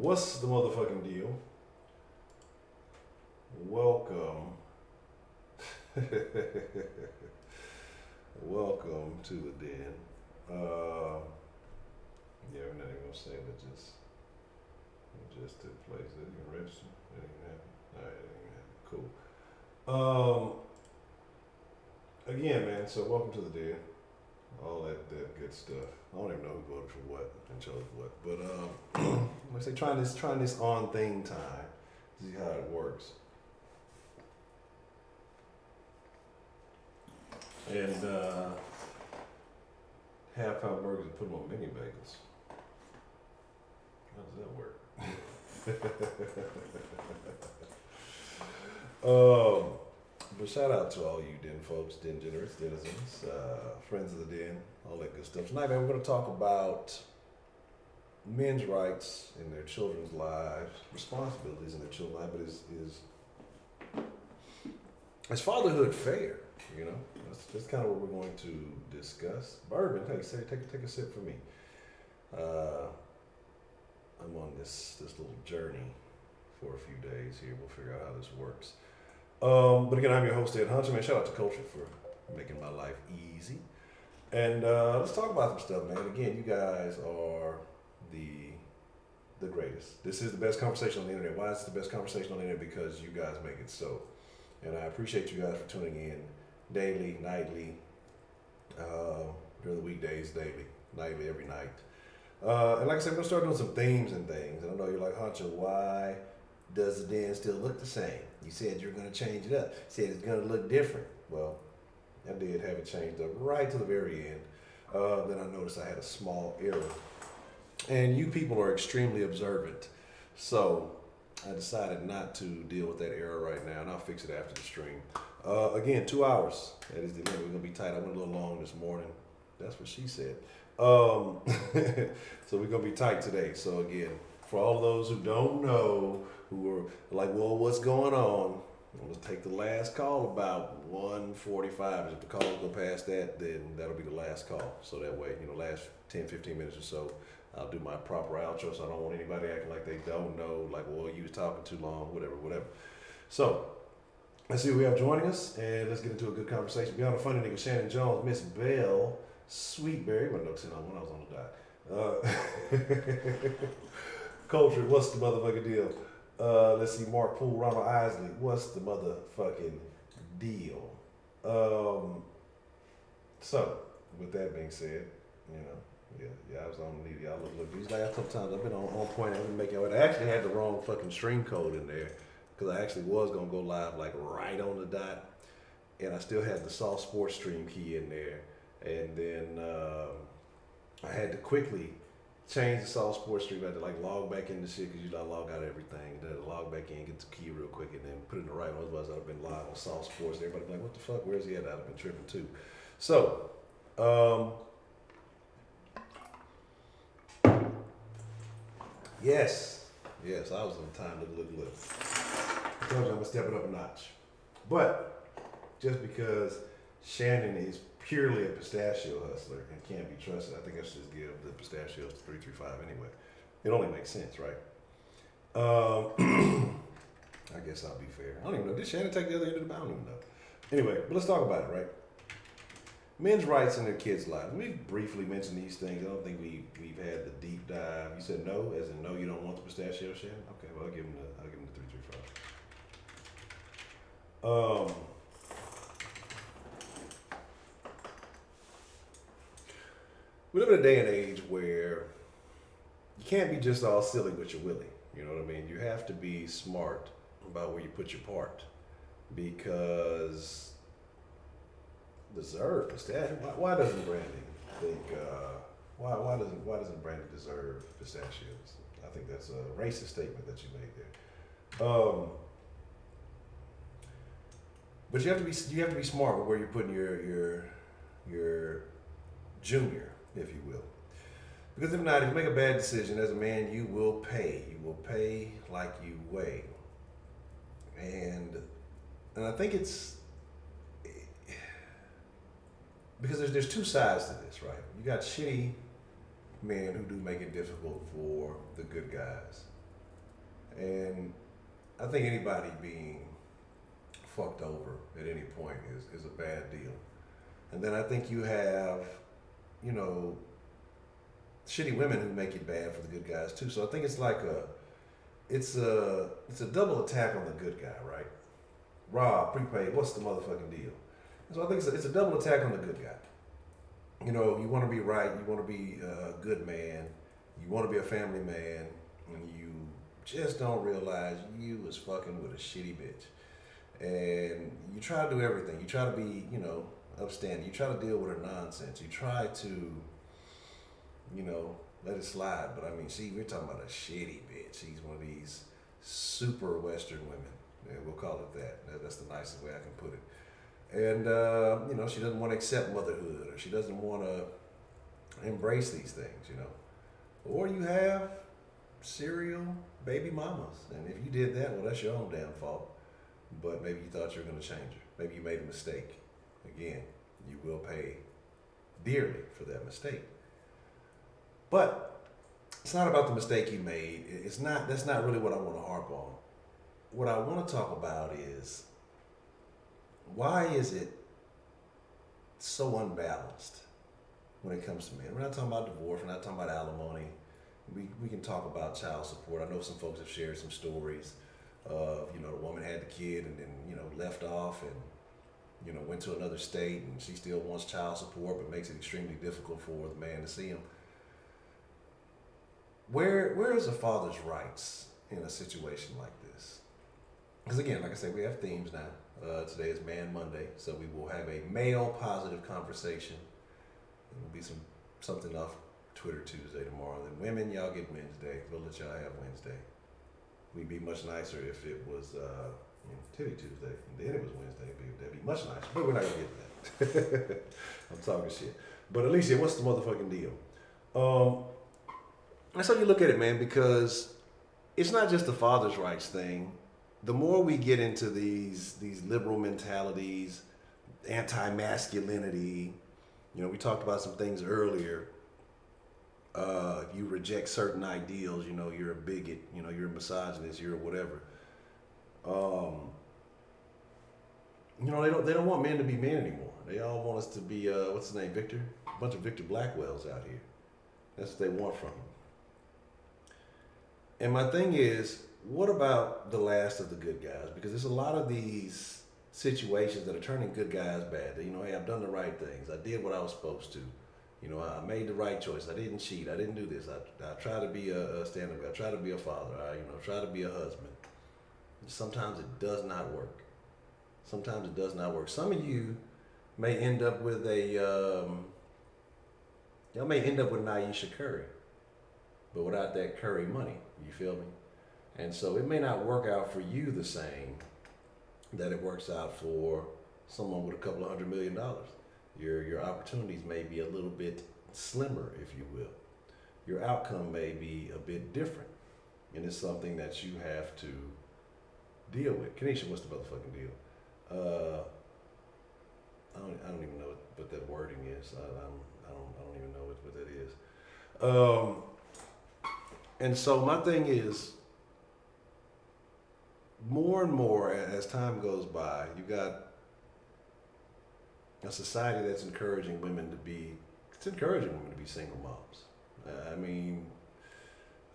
What's the motherfucking deal? Welcome. Welcome to the den. Yeah, we're not even gonna say that it just took place. Did it even register? It didn't happen. Alright, it didn't happen. Cool. Again, man, so welcome to the den. All that good stuff. I don't even know who voted for what and chose what. But let's say trying this on thing time. See how it works. And half pound burgers and put them on mini bagels. How does that work? But shout out to all you den folks, den generous, denizens, friends of the den, all that good stuff. Tonight, man, we're going to talk about men's rights in their children's lives, responsibilities in their children's lives, but is fatherhood fair? You know, that's kind of what we're going to discuss. Bourbon, hey, take a sip for me. I'm on this little journey for a few days here. We'll figure out how this works. But again, I'm your host, Ed Honcho. Man, shout out to Culture for making my life easy. And let's talk about some stuff, man. Again, you guys are the greatest. This is the best conversation on the internet. Why is it the best conversation on the internet? Because you guys make it so. And I appreciate you guys for tuning in daily, nightly, during the weekdays, daily, nightly, every night. And like I said, we're going to start doing some themes and things. And I know you're like, Honcho, why does the den still look the same? You said you're going to change it up. You said it's going to look different. Well, I did have it changed up right to the very end. Then I noticed I had a small error. And you people are extremely observant. So I decided not to deal with that error right now, and I'll fix it after the stream. Again, 2 hours. That is the limit. We're going to be tight. I went a little long this morning. That's what she said. So we're going to be tight today. So again, for all of those who don't know, who are like, well, what's going on? Let's take the last call about 1:45. If the calls go past that, then that'll be the last call. So that way, last 10, 15 minutes or so, I'll do my proper outro. So I don't want anybody acting like they don't know, like, well, you was talking too long, whatever. So let's see who we have joining us, and let's get into a good conversation. Beyond the funny nigga, Shannon Jones, Miss Belle Sweetberry. Wasn't no 10 on when I was on the dot. Culture, what's the motherfucking deal? Let's see, Mark Poole, Ronald Isley, what's the motherfucking deal? So, with that being said, I was on the media. Look, these last couple times I've been on point. I've been making it. I actually had the wrong fucking stream code in there because I actually was going to go live like right on the dot, and I still had the Soft Sports stream key in there, and then I had to quickly change the Soft Sports stream. I had to like log back into shit because log out everything, and then log back in, get the key real quick, and then put it in the right one. Otherwise, I'd have been live on Soft Sports. Everybody be like, what the fuck? Where's he at? I'd have been tripping too. So, Yes, I was on time. Look. I told you I'm gonna step it up a notch. But just because Shannon is purely a pistachio hustler and can't be trusted, I think I should just give the pistachios to 335 anyway. It only makes sense, right? I guess I'll be fair. I don't even know. Did Shannon take the other end of the bound? I don't even know. Anyway, but let's talk about it, right? Men's rights in their kids' lives. We've briefly mentioned these things. I don't think we've had the deep dive. You said no, as in no, you don't want the pistachio, Shannon? Okay, well I'll give him the 335. We live in a day and age where you can't be just all silly with your willy. You know what I mean? You have to be smart about where you put your part, because deserve pistachio. Why doesn't Brandy think? Why doesn't Brandy deserve pistachios? I think that's a racist statement that you made there. But you have to be smart with where you're putting your junior, if you will. Because if not, if you make a bad decision as a man, you will pay. You will pay like you weigh. And I think it's because there's two sides to this, right? You got shitty men who do make it difficult for the good guys. And I think anybody being fucked over at any point is a bad deal. And then I think you have, you know, shitty women who make it bad for the good guys too. So I think it's like it's a double attack on the good guy, right? Rob, prepaid, what's the motherfucking deal? And so I think it's a double attack on the good guy. You know, you want to be right, you want to be a good man, you want to be a family man, and you just don't realize you was fucking with a shitty bitch. And you try to do everything. You try to be, you know, upstanding. You try to deal with her nonsense. You try to, you know, let it slide. But I mean, we're talking about a shitty bitch. She's one of these super Western women. Yeah, we'll call it that. That's the nicest way I can put it. And, you know, she doesn't want to accept motherhood, or she doesn't want to embrace these things, you know. Or you have serial baby mamas. And if you did that, well, that's your own damn fault. But maybe you thought you were going to change her. Maybe you made a mistake. Again, you will pay dearly for that mistake. But it's not about the mistake you made. That's not really what I want to harp on. What I want to talk about is, why is it so unbalanced when it comes to men? We're not talking about divorce. We're not talking about alimony. We can talk about child support. I know some folks have shared some stories of, you know, the woman had the kid and then, you know, left off and, you know, went to another state, and she still wants child support but makes it extremely difficult for the man to see him. Where is a father's rights in a situation like this? Because again, like I said, we have themes now. Today is Man Monday, so we will have a male positive conversation. There will be something off Twitter Tuesday tomorrow. Then women, y'all get Wednesday. We'll let y'all have Wednesday. We'd be much nicer if it was Titty Tuesday, and then it was Wednesday. That'd be much nicer, but we're not gonna get to that. I'm talking shit. But Alicia, what's the motherfucking deal? And so you look at it, man, because it's not just the father's rights thing. The more we get into these liberal mentalities, anti-masculinity, you know, we talked about some things earlier. If you reject certain ideals, you know, you're a bigot, you know, you're a misogynist, you're whatever. You know, they don't want men to be men anymore. They all want us to be, what's his name, Victor? A bunch of Victor Blackwells out here. That's what they want from you. And my thing is, what about the last of the good guys? Because there's a lot of these situations that are turning good guys bad. You know, hey, I've done the right things. I did what I was supposed to. You know, I made the right choice. I didn't cheat. I didn't do this. I try to be a stand-up. I try to be a father. I, you know, try to be a husband. Sometimes it does not work. Sometimes it does not work. Some of you may end up with y'all may end up with an Aisha Curry, but without that Curry money. You feel me? And so it may not work out for you the same that it works out for someone with a couple of $100 million. Your opportunities may be a little bit slimmer, if you will. Your outcome may be a bit different, and it's something that you have to deal with. Kenesha, what's the motherfucking deal? I don't even know what that wording is. I don't even know what that is. And so my thing is, more and more as time goes by, you got a society that's encouraging women to be single moms. I mean,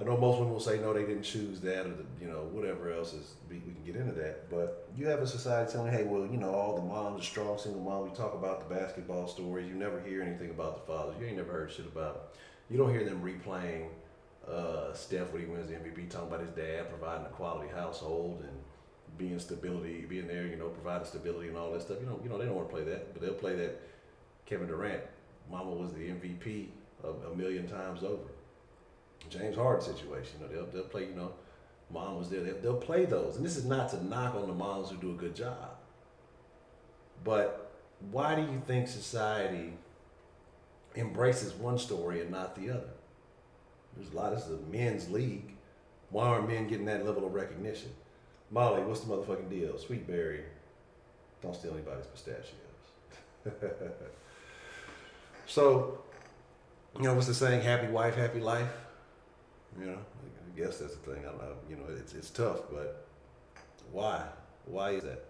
I know most women will say no, they didn't choose that, or you know, whatever else is. We can get into that, but you have a society telling, hey, well, you know, all the moms are strong single moms. We talk about the basketball stories. You never hear anything about the fathers. You ain't never heard shit about. You don't hear them replaying Steph when he wins the MVP, talking about his dad providing a quality household and being there, you know, providing stability and all that stuff. You know, they don't want to play that, but they'll play that Kevin Durant, mama was the MVP a million times over. James Harden situation, you know, they'll play, you know, mom was there. They'll play those. And this is not to knock on the moms who do a good job. But why do you think society embraces one story and not the other? This is a men's league. Why aren't men getting that level of recognition? Molly, what's the motherfucking deal? Sweetberry, don't steal anybody's pistachios. So, you know, what's the saying? Happy wife, happy life. You know, guess that's the thing. I don't know. You know, it's tough, but why? Why is that?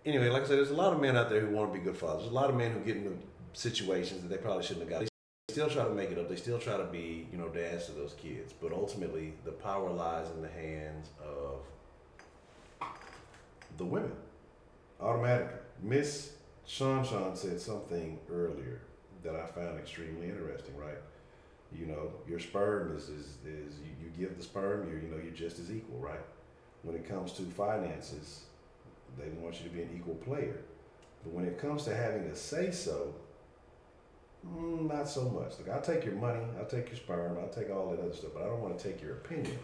Anyway, like I said, there's a lot of men out there who want to be good fathers. There's a lot of men who get into situations that they probably shouldn't have got. They still try to make it up. They still try to be, you know, dads to those kids. But ultimately, the power lies in the hands of the women. Automatically. Miss Sean said something earlier that I found extremely interesting, right? You know, your sperm is you give the sperm, you're just as equal, right? When it comes to finances, they want you to be an equal player. But when it comes to having a say-so, not so much. Like, I'll take your money, I'll take your sperm, I'll take all that other stuff, but I don't want to take your opinion.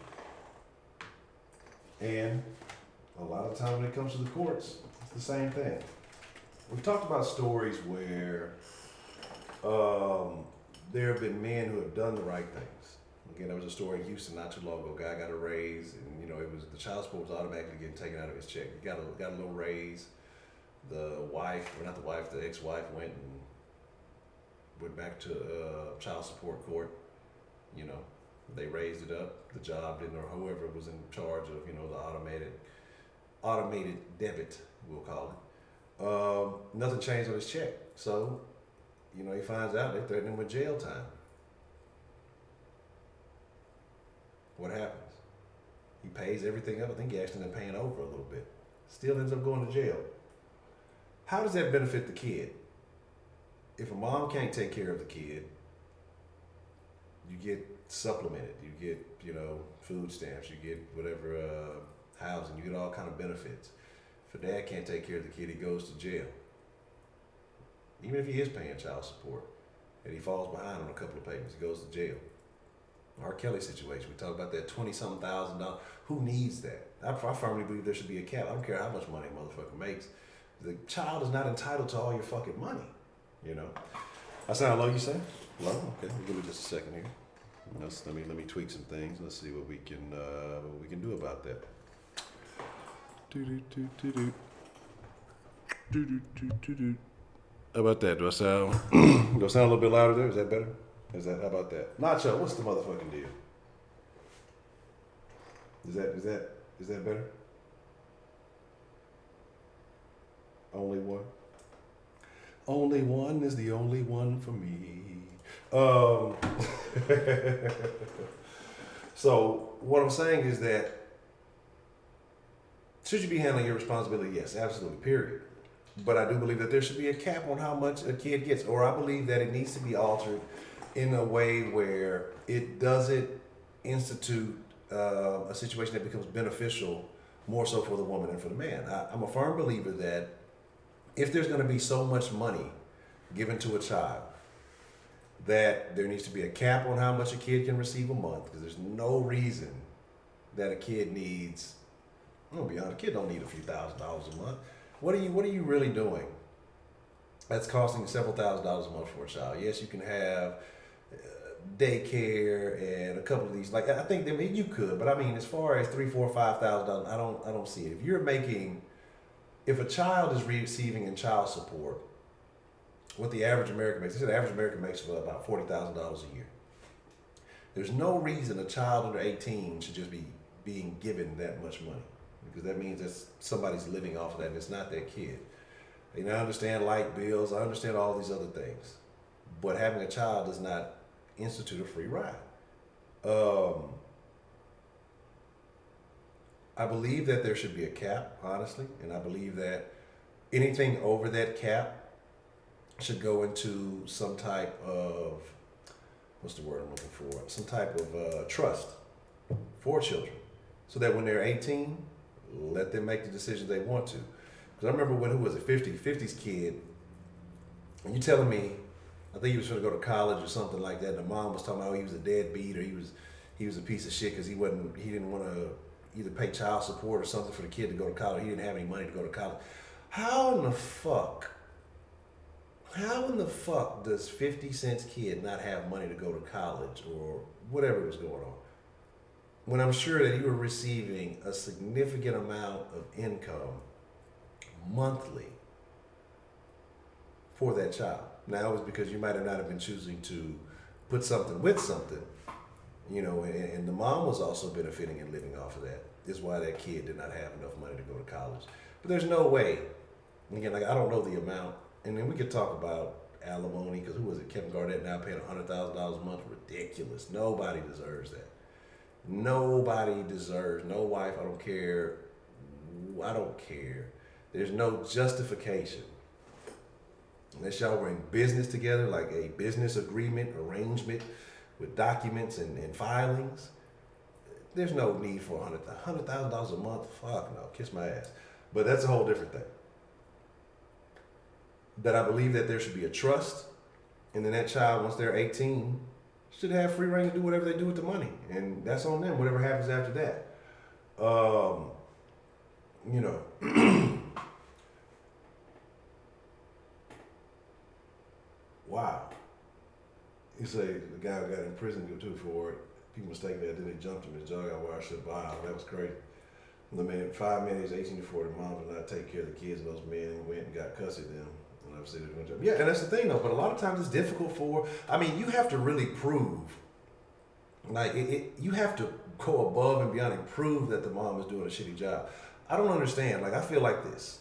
And a lot of times when it comes to the courts, it's the same thing. We've talked about stories where there have been men who have done the right things. Again, there was a story in Houston not too long ago. A guy got a raise, and you know, it was the child support was automatically getting taken out of his check. He got a little raise. The wife, or not the wife, the ex-wife went back to child support court. You know, they raised it up. The job didn't, or whoever was in charge of, you know, the automated debit, we'll call it. Nothing changed on his check. So, you know, he finds out they threaten him with jail time. What happens? He pays everything up. I think he actually ended up paying over a little bit. Still ends up going to jail. How does that benefit the kid? If a mom can't take care of the kid, you get supplemented. You get, you know, food stamps. You get whatever, housing. You get all kind of benefits. If a dad can't take care of the kid, he goes to jail. Even if he is paying child support and he falls behind on a couple of payments, he goes to jail. R. Kelly situation, we talked about that $20-something thousand. Who needs that? I firmly believe there should be a cap. I don't care how much money a motherfucker makes. The child is not entitled to all your fucking money. You know. I sound low, you say? Low? Okay, give me just a second here. Let me tweak some things. Let's see what we can do about that. How about that? Do I sound a little bit louder there? Is that better? How about that? Nacho, what's the motherfucking deal? Is that better? Only one? Only one is the only one for me. So what I'm saying is that should you be handling your responsibility? Yes, absolutely, period. But I do believe that there should be a cap on how much a kid gets, or I believe that it needs to be altered in a way where it doesn't institute a situation that becomes beneficial more so for the woman than for the man. I'm a firm believer that if there's going to be so much money given to a child, that there needs to be a cap on how much a kid can receive a month, because there's no reason that a kid needs, I'm gonna be honest, a kid don't need a few $1,000s a month. What are you really doing that's costing several $1,000s a month for a child? Yes, you can have daycare and a couple of these. Like, I think that you could, but I mean, as far as $3,000, $4,000, $5,000, I don't see it. If a child is receiving in child support, what the average American makes, they said the average American makes about $40,000 a year. There's no reason a child under 18 should just be being given that much money, because that means that somebody's living off of that and it's not their kid. And I understand light bills, I understand all these other things, but having a child does not institute a free ride. I believe that there should be a cap, honestly, and I believe that anything over that cap should go into some type of, what's the word I'm looking for? Some type of trust for children, so that when they're 18, let them make the decisions they want to. Because I remember when, who was it, 50's kid, and you telling me, I think he was going to go to college or something like that, and the mom was talking about, he was a deadbeat, or he was a piece of shit because he didn't want to either pay child support or something for the kid to go to college. He didn't have any money to go to college. How in the fuck does 50 Cent's kid not have money to go to college or whatever was going on, when I'm sure that you were receiving a significant amount of income monthly for that child? Now, it was because you might have not have been choosing to put something with something, and the mom was also benefiting and living off of that. Is why that kid did not have enough money to go to college. But there's no way. Again, like I don't know the amount, and then we could talk about alimony because who was it? Kevin Garnett now paying $100,000 a month. Ridiculous. Nobody deserves that. Nobody deserves. No wife. I don't care. I don't care. There's no justification unless y'all were in business together, like a business agreement arrangement with documents and filings. There's no need for $100,000 a month. Fuck no, kiss my ass. But that's a whole different thing. That I believe that there should be a trust, and then that child, once they're 18, should have free reign to do whatever they do with the money, and that's on them. Whatever happens after that, you know. Wow. You say the guy got in prison too for it. People mistake that, then they jumped him. His jaw got wired shut. Wow, that was crazy. The man, 5 men, he's 18 to 40. Mom did not take care of the kids, and those men went and got custody of them. And I've said it one job. Yeah, and that's the thing though. But a lot of times it's difficult for. I mean, you have to really prove. Like you have to go above and beyond and prove that the mom is doing a shitty job. I don't understand. Like I feel like this: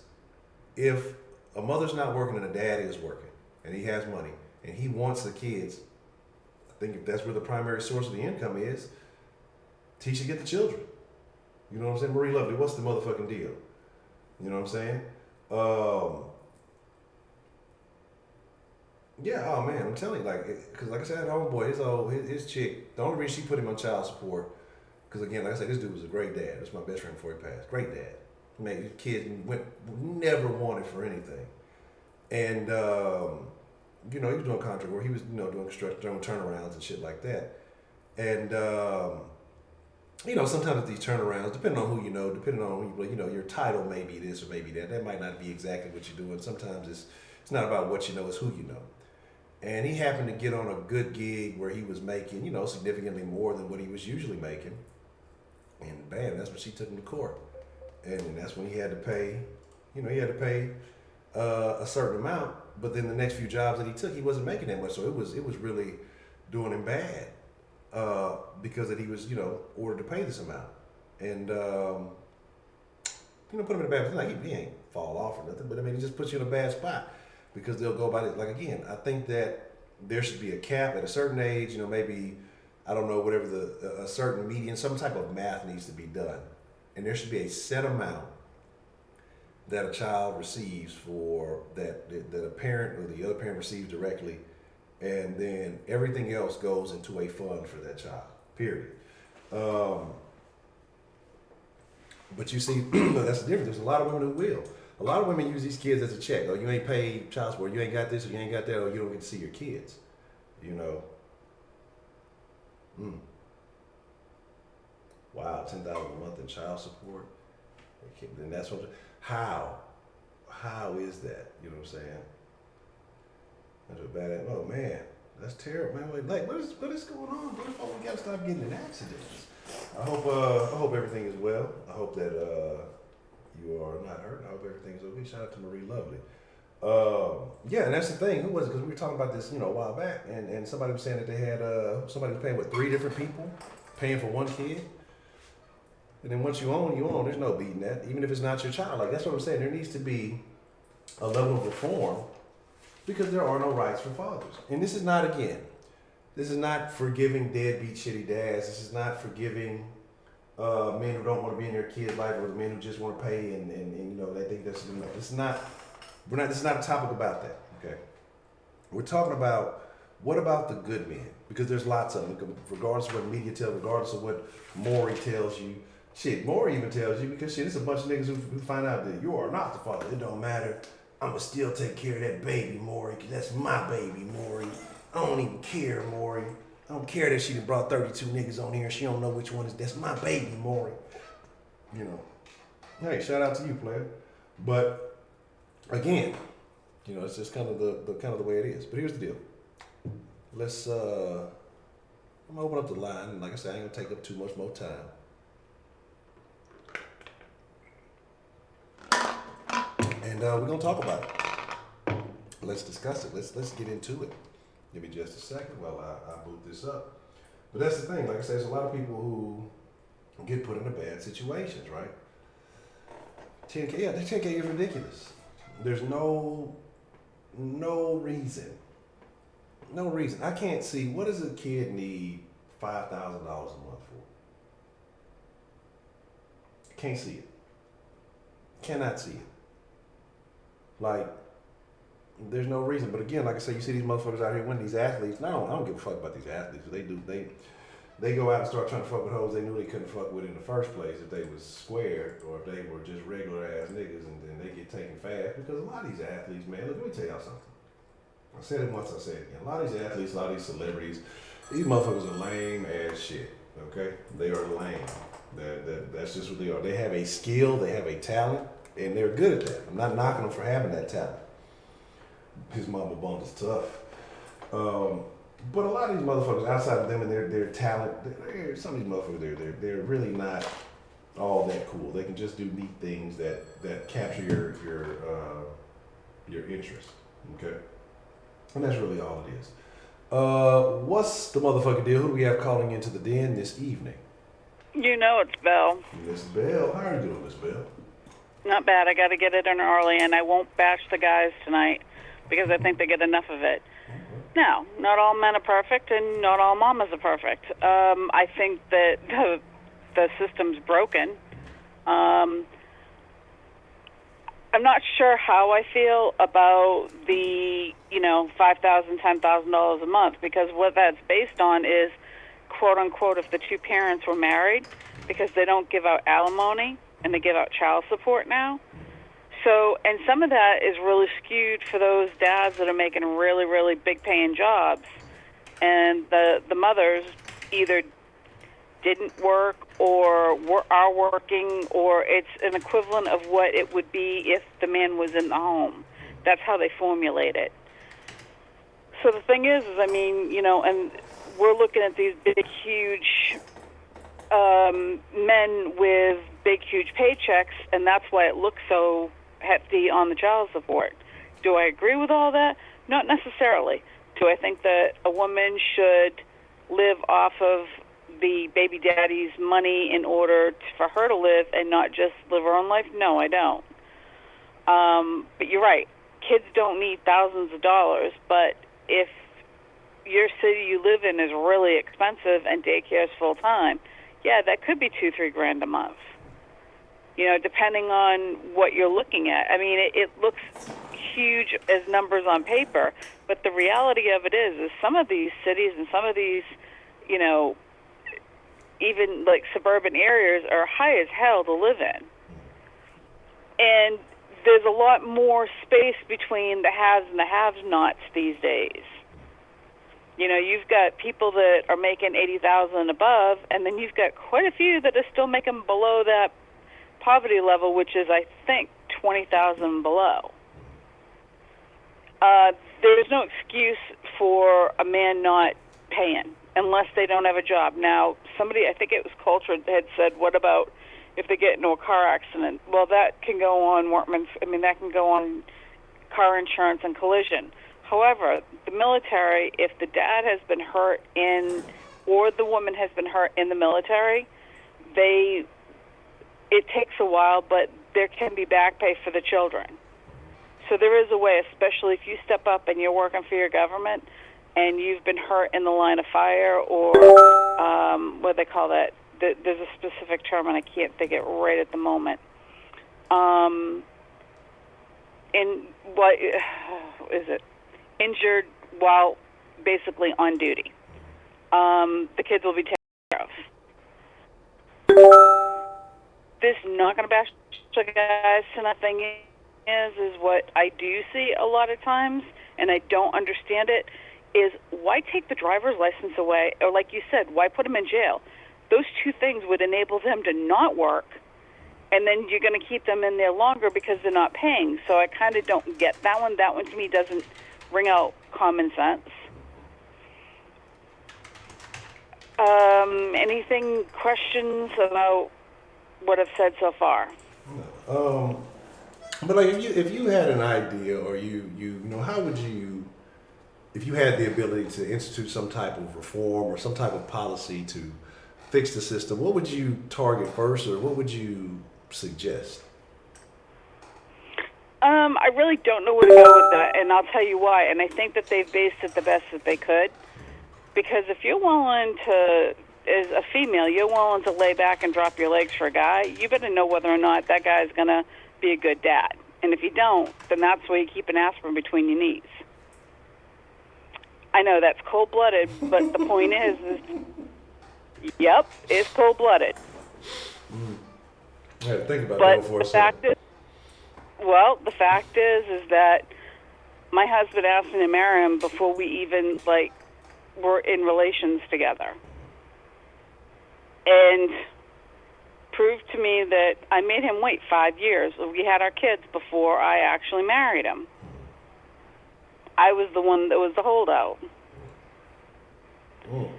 if a mother's not working and a dad is working, and he has money, and he wants the kids, I think if that's where the primary source of the income is, he should get the children. You know what I'm saying? Marie Lovely, what's the motherfucking deal? You know what I'm saying? Yeah, oh man, I'm telling you, like, because like I said, homeboy, his chick, the only reason she put him on child support, because again, like I said, this dude was a great dad. That's my best friend before he passed. Great dad. Man, his kid never wanted for anything. And, he was doing contract work. He was, doing construction, doing turnarounds and shit like that. And, sometimes at these turnarounds, depending on who you know, depending on who your title may be this or maybe that. That might not be exactly what you're doing. Sometimes it's not about what you know, it's who you know. And he happened to get on a good gig where he was making, significantly more than what he was usually making. And bam, that's when she took him to court. And then that's when he had to pay, a certain amount. But then the next few jobs that he took, he wasn't making that much. So it was really doing him bad because that he was, ordered to pay this amount. And, put him in a bad position. Like he ain't fall off or nothing, but I mean, it just puts you in a bad spot because they'll go about it. Like again, I think that there should be a cap at a certain age, maybe, I don't know, whatever a certain median, some type of math needs to be done. And there should be a set amount that a child receives for that a parent or the other parent receives directly, and then everything else goes into a fund for that child, period. But you see, that's the difference. There's a lot of women who will. A lot of women use these kids as a check. Oh, you ain't paid child support, you ain't got this, or you ain't got that, or you don't get to see your kids. Wow, $10,000 a month in child support. And that's what. How is that? You know what I'm saying? That's a bad. Oh man, that's terrible, man. Like, what is going on? What if we gotta stop getting in accidents? I hope everything is well. I hope that you are not hurt. I hope everything's okay. Shout out to Marie Lovely. Yeah, and that's the thing. Who was it? Because we were talking about this, a while back, and somebody was saying that they had somebody was paying 3 different people, paying for one kid. And then once you own, you own. There's no beating that, even if it's not your child. Like that's what I'm saying. There needs to be a level of reform because there are no rights for fathers. And this is not forgiving deadbeat shitty dads. This is not forgiving men who don't want to be in their kids' life or men who just want to pay and they think that's this is not a topic about that. Okay, we're talking about what about the good men, because there's lots of them. Regardless of what media tells, regardless of what Maury tells you. Shit, Maury even tells you, because shit, it's a bunch of niggas who find out that you are not the father. It don't matter. I'ma still take care of that baby, Maury, because that's my baby, Maury. I don't even care, Maury. I don't care that she done brought 32 niggas on here and she don't know which one is. That's my baby, Maury. Hey, shout out to you, player. But again, it's just kind of the way it is. But here's the deal. Let's I'm gonna open up the line, and like I said, I ain't gonna take up too much more time. And we're gonna talk about it. Let's discuss it. Let's get into it. Give me just a second while I boot this up. But that's the thing. Like I said, there's a lot of people who get put into bad situations, right? 10K, yeah, the 10K is ridiculous. There's no reason. No reason. I can't see what does a kid need $5,000 a month for. Can't see it. Cannot see it. Like, there's no reason. But again, like I said, you see these motherfuckers out here winning, these athletes. No, I don't give a fuck about these athletes. They go out and start trying to fuck with hoes they knew they couldn't fuck with in the first place if they was square or if they were just regular ass niggas, and then they get taken fast. Because a lot of these athletes, man, look, let me tell y'all something. I said it once, I said it again. A lot of these athletes, a lot of these celebrities, these motherfuckers are lame ass shit. Okay, they are lame. That's just what they are. They have a skill, they have a talent, and they're good at that. I'm not knocking them for having that talent. His mama bump is tough. But a lot of these motherfuckers, outside of them and their talent, some of these motherfuckers, they're really not all that cool. They can just do neat things that capture your interest. Okay, and that's really all it is. What's the motherfucking deal? Who do we have calling into the den this evening? You know it's Belle. Miss Belle, how are you doing, Miss Belle? Not bad. I got to get it in early, and I won't bash the guys tonight because I think they get enough of it. No, not all men are perfect, and not all mamas are perfect. I think that the system's broken. I'm not sure how I feel about the, $5,000, $10,000 a month, because what that's based on is, quote unquote, if the two parents were married, because they don't give out alimony and they give out child support now. So, and some of that is really skewed for those dads that are making really, really big paying jobs, and the mothers either didn't work or are working, or it's an equivalent of what it would be if the man was in the home. That's how they formulate it. So the thing is and we're looking at these big, huge men with big, huge paychecks, and that's why it looks so hefty on the child support. Do I agree with all that? Not necessarily. Do I think that a woman should live off of the baby daddy's money in order for her to live and not just live her own life? No, I don't. But you're right. Kids don't need thousands of dollars, but if your city you live in is really expensive and daycare is full time, yeah, that could be $2-3 grand a month. Depending on what you're looking at. I mean, it looks huge as numbers on paper, but the reality of it is some of these cities and some of these, even like suburban areas are high as hell to live in. And there's a lot more space between the haves and the have-nots these days. You've got people that are making $80,000 and above, and then you've got quite a few that are still making below that poverty level, which is, I think, $20,000 below. There's no excuse for a man not paying unless they don't have a job. Now, somebody, I think it was Coulter, had said, what about if they get into a car accident? Well, that can go on that can go on car insurance and collision. However, the military, if the dad has been hurt or the woman has been hurt in the military, it takes a while, but there can be back pay for the children. So there is a way, especially if you step up and you're working for your government and you've been hurt in the line of fire or what do they call that? There's a specific term and I can't think it right at the moment. What is it? Injured while basically on duty. The kids will be taken care of. This not going to bash the guys to nothing is what I do see a lot of times, and I don't understand it, is why take the driver's license away, or like you said, why put them in jail? Those two things would enable them to not work, and then you're going to keep them in there longer because they're not paying. So I kind of don't get that one. That one to me doesn't ring out common sense. Anything, questions about what I've said so far? But like if you had an idea, or you how would you, if you had the ability to institute some type of reform or some type of policy to fix the system, what would you target first, or what would you suggest? I really don't know where to go with that, and I'll tell you why. And I think that they've based it the best that they could. Because if you're willing to, as a female, you're willing to lay back and drop your legs for a guy, you better know whether or not that guy's going to be a good dad. And if you don't, then that's where you keep an aspirin between your knees. I know that's cold-blooded, but the point is yep, it's cold-blooded. I had to think about But that for a the fact second. the fact is that my husband asked me to marry him before we even, were in relations together. And proved to me that I made him wait 5 years. We had our kids before I actually married him. I was the one that was the holdout. Mm.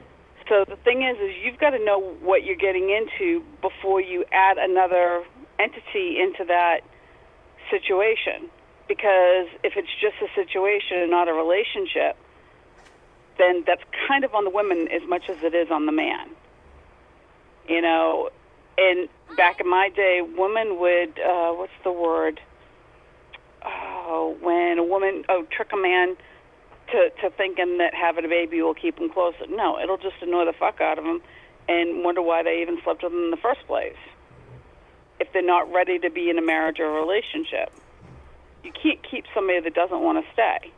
So the thing is you've got to know what you're getting into before you add another entity into that situation. Because if it's just a situation and not a relationship, then that's kind of on the women as much as it is on the man. You know, and back in my day, women would, what's the word? When a woman, trick a man to thinking that having a baby will keep him closer. No, it'll just annoy the fuck out of him and wonder why they even slept with him in the first place. If they're not ready to be in a marriage or a relationship. You can't keep somebody that doesn't want to stay.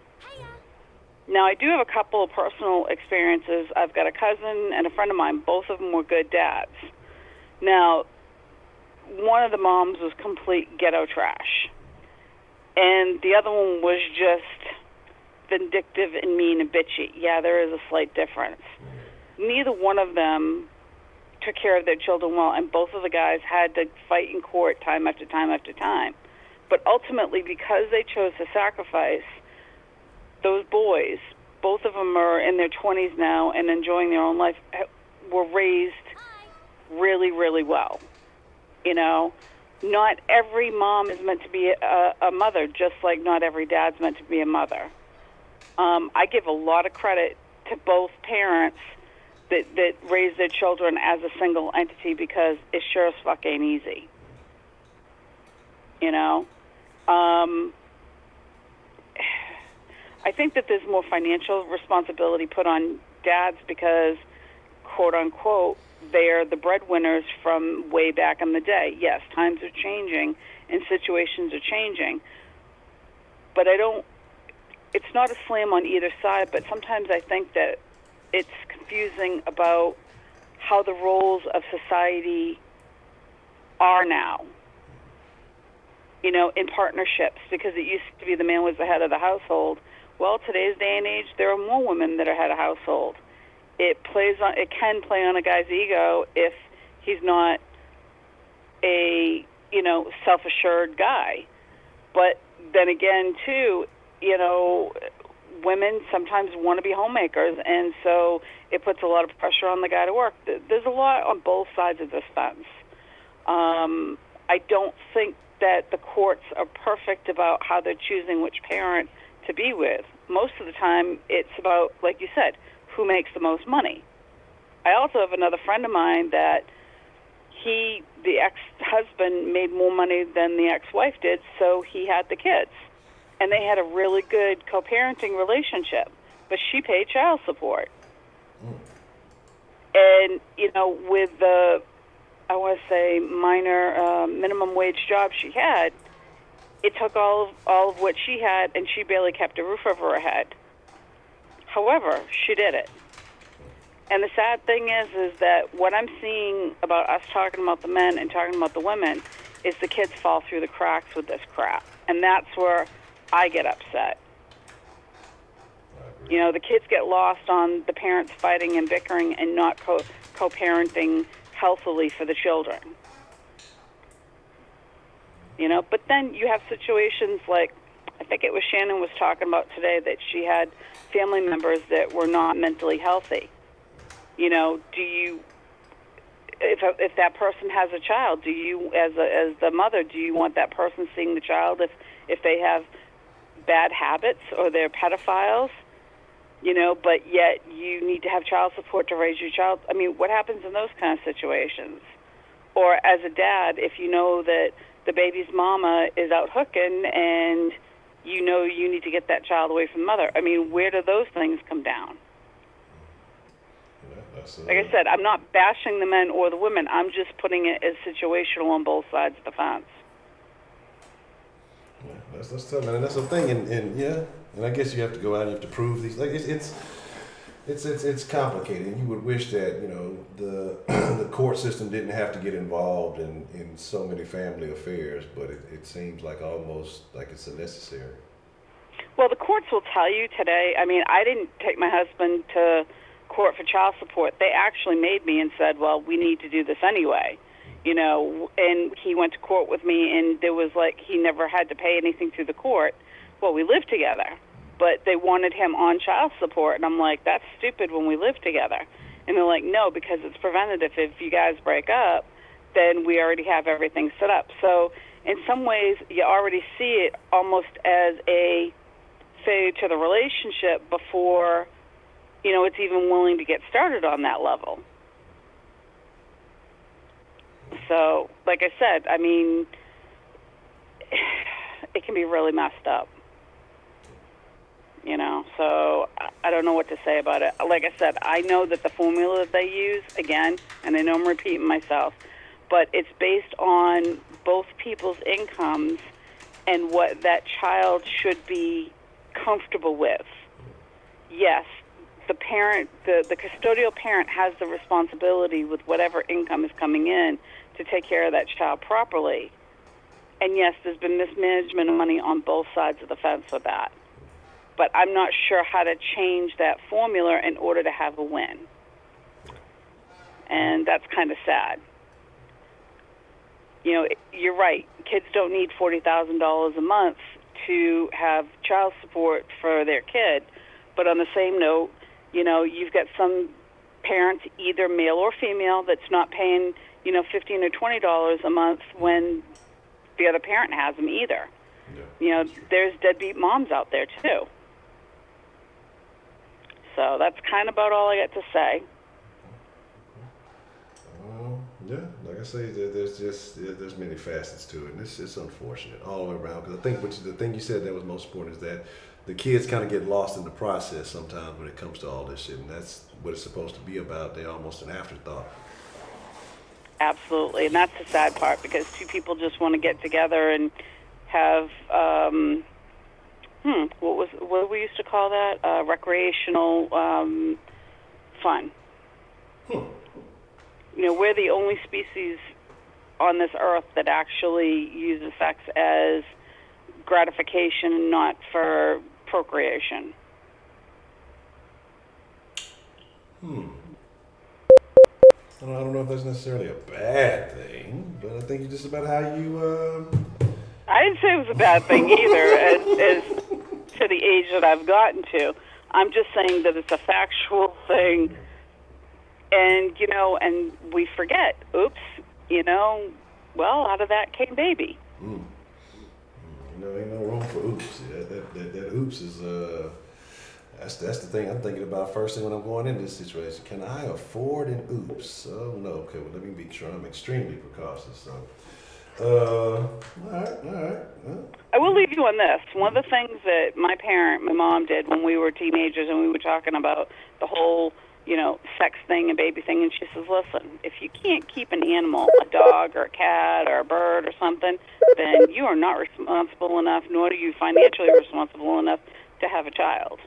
Now, I do have a couple of personal experiences. I've got a cousin and a friend of mine. Both of them were good dads. Now, one of the moms was complete ghetto trash. And the other one was just vindictive and mean and bitchy. Yeah, there is a slight difference. Neither one of them took care of their children well, and both of the guys had to fight in court time after time after time. But ultimately, because they chose to sacrifice, those boys, both of them are in their 20s now and enjoying their own life, were raised really, really well. You know, not every mom is meant to be a mother, just like not every dad's meant to be a mother. I give a lot of credit to both parents that raise their children as a single entity, because it sure as fuck ain't easy. You know? I think that there's more financial responsibility put on dads because, quote unquote, they're the breadwinners from way back in the day. Yes, times are changing and situations are changing, but it's not a slam on either side, but sometimes I think that it's confusing about how the roles of society are now, you know, in partnerships, because it used to be the man was the head of the household. Well, today's day and age, there are more women that are head of household. It can play on a guy's ego if he's not a, you know, self-assured guy. But then again, too, you know, women sometimes want to be homemakers, and so it puts a lot of pressure on the guy to work. There's a lot on both sides of this fence. I don't think that the courts are perfect about how they're choosing which parent to be with. Most of the time, it's about, like you said, who makes the most money. I also have another friend of mine that the ex-husband made more money than the ex-wife did, so he had the kids. And they had a really good co-parenting relationship, but she paid child support. And, you know, with the, I want to say, minor minimum wage job she had, it took all of what she had, and she barely kept a roof over her head. However, she did it. And the sad thing is that what I'm seeing about us talking about the men and talking about the women is the kids fall through the cracks with this crap. And that's where I get upset. You know, the kids get lost on the parents fighting and bickering and not co-parenting healthily for the children. You know, but then you have situations like, I think it was Shannon was talking about today, that she had family members that were not mentally healthy. You know, if that person has a child, do you, as the mother, do you want that person seeing the child if they have bad habits or they're pedophiles? but yet you need to have child support to raise your child. I mean, what happens in those kind of situations? Or as a dad, if you know that the baby's mama is out hooking and you need to get that child away from the mother. I mean, where do those things come down? Like I said, I'm not bashing the men or the women. I'm just putting it as situational on both sides of the fence. Yeah, that's tough, man. And that's the thing, and I guess you have to go out and you have to prove these. Like it's complicated. And you would wish that the court system didn't have to get involved in so many family affairs, but it seems like almost like it's unnecessary. Well, the courts will tell you today. I mean, I didn't take my husband to court for child support. They actually made me and said, well, we need to do this anyway. And he went to court with me, and there was he never had to pay anything through the court. Well, we lived together, but they wanted him on child support, and I'm like, that's stupid when we live together. And they're like, no, because it's preventative. If you guys break up, then we already have everything set up. So in some ways, you already see it almost as a failure to the relationship before, it's even willing to get started on that level. So, like I said, I mean, it can be really messed up. So I don't know what to say about it. Like I said, I know that the formula that they use, again, and I know I'm repeating myself, but it's based on both people's incomes and what that child should be comfortable with. Yes, the parent, the custodial parent has the responsibility with whatever income is coming in to take care of that child properly. And yes, there's been mismanagement of money on both sides of the fence with that. But I'm not sure how to change that formula in order to have a win. And that's kind of sad. You're right. Kids don't need $40,000 a month to have child support for their kid. But on the same note, you've got some parents, either male or female, that's not paying, $15 or $20 a month when the other parent has them either. Yeah, there's deadbeat moms out there too. So that's kind of about all I got to say. Yeah, like I say, there's many facets to it, and it's unfortunate all the way around. Because I think the thing you said that was most important is that the kids kind of get lost in the process sometimes when it comes to all this shit, and that's what it's supposed to be about. They're almost an afterthought. Absolutely, and that's the sad part, because two people just want to get together and have what we used to call that, recreational fun. We're the only species on this earth that actually uses sex as gratification, not for procreation. I don't know if that's necessarily a bad thing, but I think it's just about how you. I didn't say it was a bad thing either, as to the age that I've gotten to. I'm just saying that it's a factual thing, and and we forget. Oops, well, out of that came baby. Ain't no room for oops. That oops is that's the thing I'm thinking about first thing when I'm going into this situation. Can I afford an oops? Oh no. Okay, well let me be sure I'm extremely precautious. So, all right. I will leave you on this. One of the things that my mom did when we were teenagers and we were talking about the whole, sex thing and baby thing, and she says, listen, if you can't keep an animal, a dog or a cat or a bird or something, then you are not responsible enough, nor are you financially responsible enough to have a child.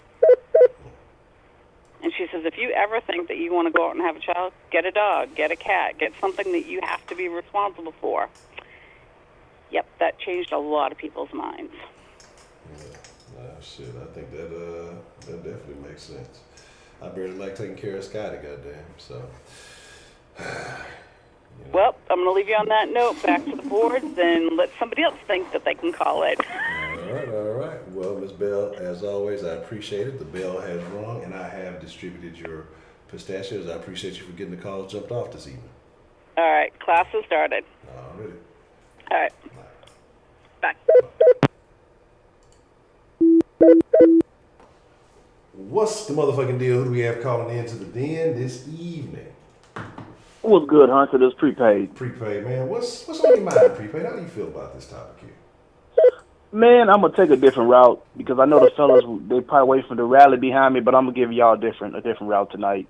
And she says, if you ever think that you want to go out and have a child, get a dog, get a cat, get something that you have to be responsible for. Yep, that changed a lot of people's minds. Yeah, shit, I think that definitely makes sense. I barely like taking care of Scotty, goddamn. So. Well, I'm going to leave you on that note. Back to the boards, and let somebody else think that they can call it. All right. Well, Ms. Bell, as always, I appreciate it. The bell has rung, and I have distributed your pistachios. I appreciate you for getting the calls jumped off this evening. All right, class has started. Alrighty. All right. Bye. What's the motherfucking deal? Who do we have calling into the den this evening? What's good, Hunter? This prepaid. Prepaid, man. What's on your mind, prepaid? How do you feel about this topic here? Man, I'm gonna take a different route because I know the fellas they probably wait for the rally behind me, but I'm gonna give y'all a different route tonight.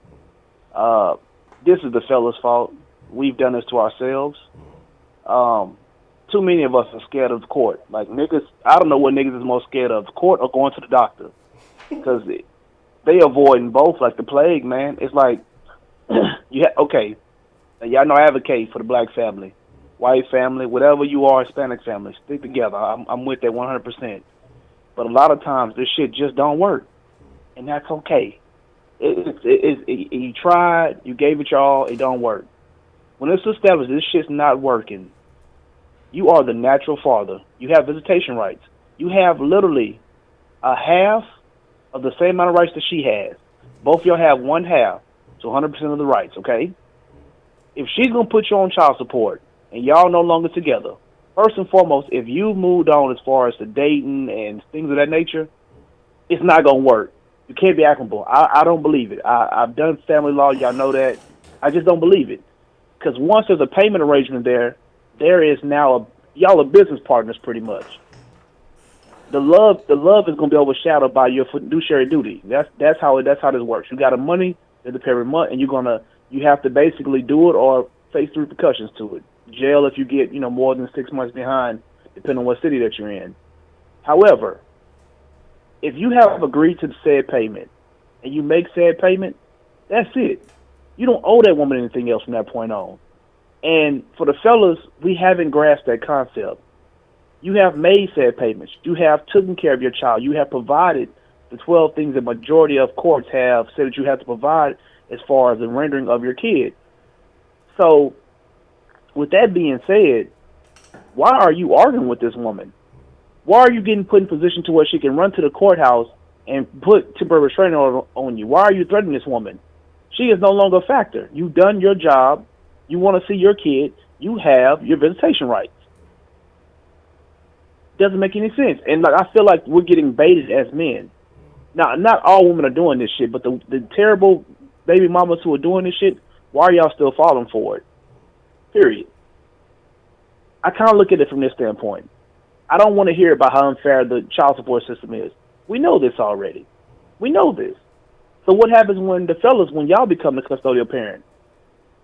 This is the fellas' fault. We've done this to ourselves. Too many of us are scared of court. Like niggas, I don't know what niggas is most scared of, court or going to the doctor, because they avoiding both like the plague, man. It's like okay. Y'all know I advocate for the black family, white family, whatever you are, Hispanic family. Stick together. I'm with that 100%. But a lot of times this shit just don't work, and that's okay. You tried, you gave it your all, it don't work. When it's established this shit's not working, you are the natural father. You have visitation rights. You have literally a half of the same amount of rights that she has. Both of y'all have one half, so 100% of the rights, okay? If she's going to put you on child support and y'all no longer together, first and foremost, if you moved on as far as the dating and things of that nature, it's not going to work. You can't be equitable. I don't believe it. I've done family law. Y'all know that. I just don't believe it. Because once there's a payment arrangement there is now y'all are business partners pretty much. The love is going to be overshadowed by your fiduciary duty. That's how this works. You got the money to pay every month, and you have to basically do it or face the repercussions to it. Jail if you get, more than 6 months behind, depending on what city that you're in. However, if you have agreed to the said payment and you make said payment, that's it. You don't owe that woman anything else from that point on. And for the fellas, we haven't grasped that concept. You have made said payments. You have taken care of your child. You have provided the 12 things that majority of courts have said that you have to provide as far as the rendering of your kid. So, with that being said, why are you arguing with this woman? Why are you getting put in position to where she can run to the courthouse and put temporary restraining order on you? Why are you threatening this woman? She is no longer a factor. You've done your job. You want to see your kid. You have your visitation rights. Doesn't make any sense. And I feel like we're getting baited as men. Now, not all women are doing this shit, but the terrible baby mamas who are doing this shit, why are y'all still falling for it? Period. I kind of look at it from this standpoint. I don't want to hear about how unfair the child support system is. We know this already. We know this. So what happens when y'all become the custodial parent?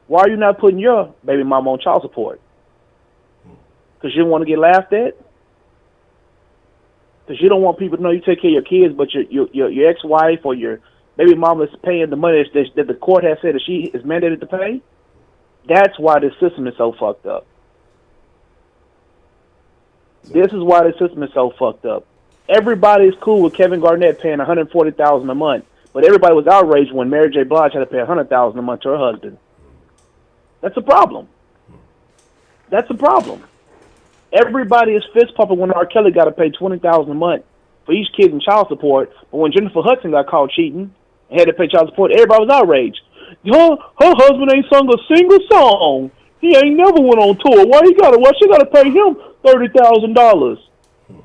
Why are you not putting your baby mama on child support? Because you don't want to get laughed at? Because you don't want people to know you take care of your kids, but your ex-wife or your baby mama is paying the money that the court has said that she is mandated to pay? That's why this system is so fucked up. This is why the system is so fucked up. Everybody's cool with Kevin Garnett paying $140,000 a month, but everybody was outraged when Mary J. Blige had to pay $100,000 a month to her husband. That's a problem. That's a problem. Everybody is fist pumping when R. Kelly got to pay $20,000 a month for each kid in child support, but when Jennifer Hudson got caught cheating and had to pay child support, everybody was outraged. Her husband ain't sung a single song. He ain't never went on tour. Why she gotta pay him $30,000?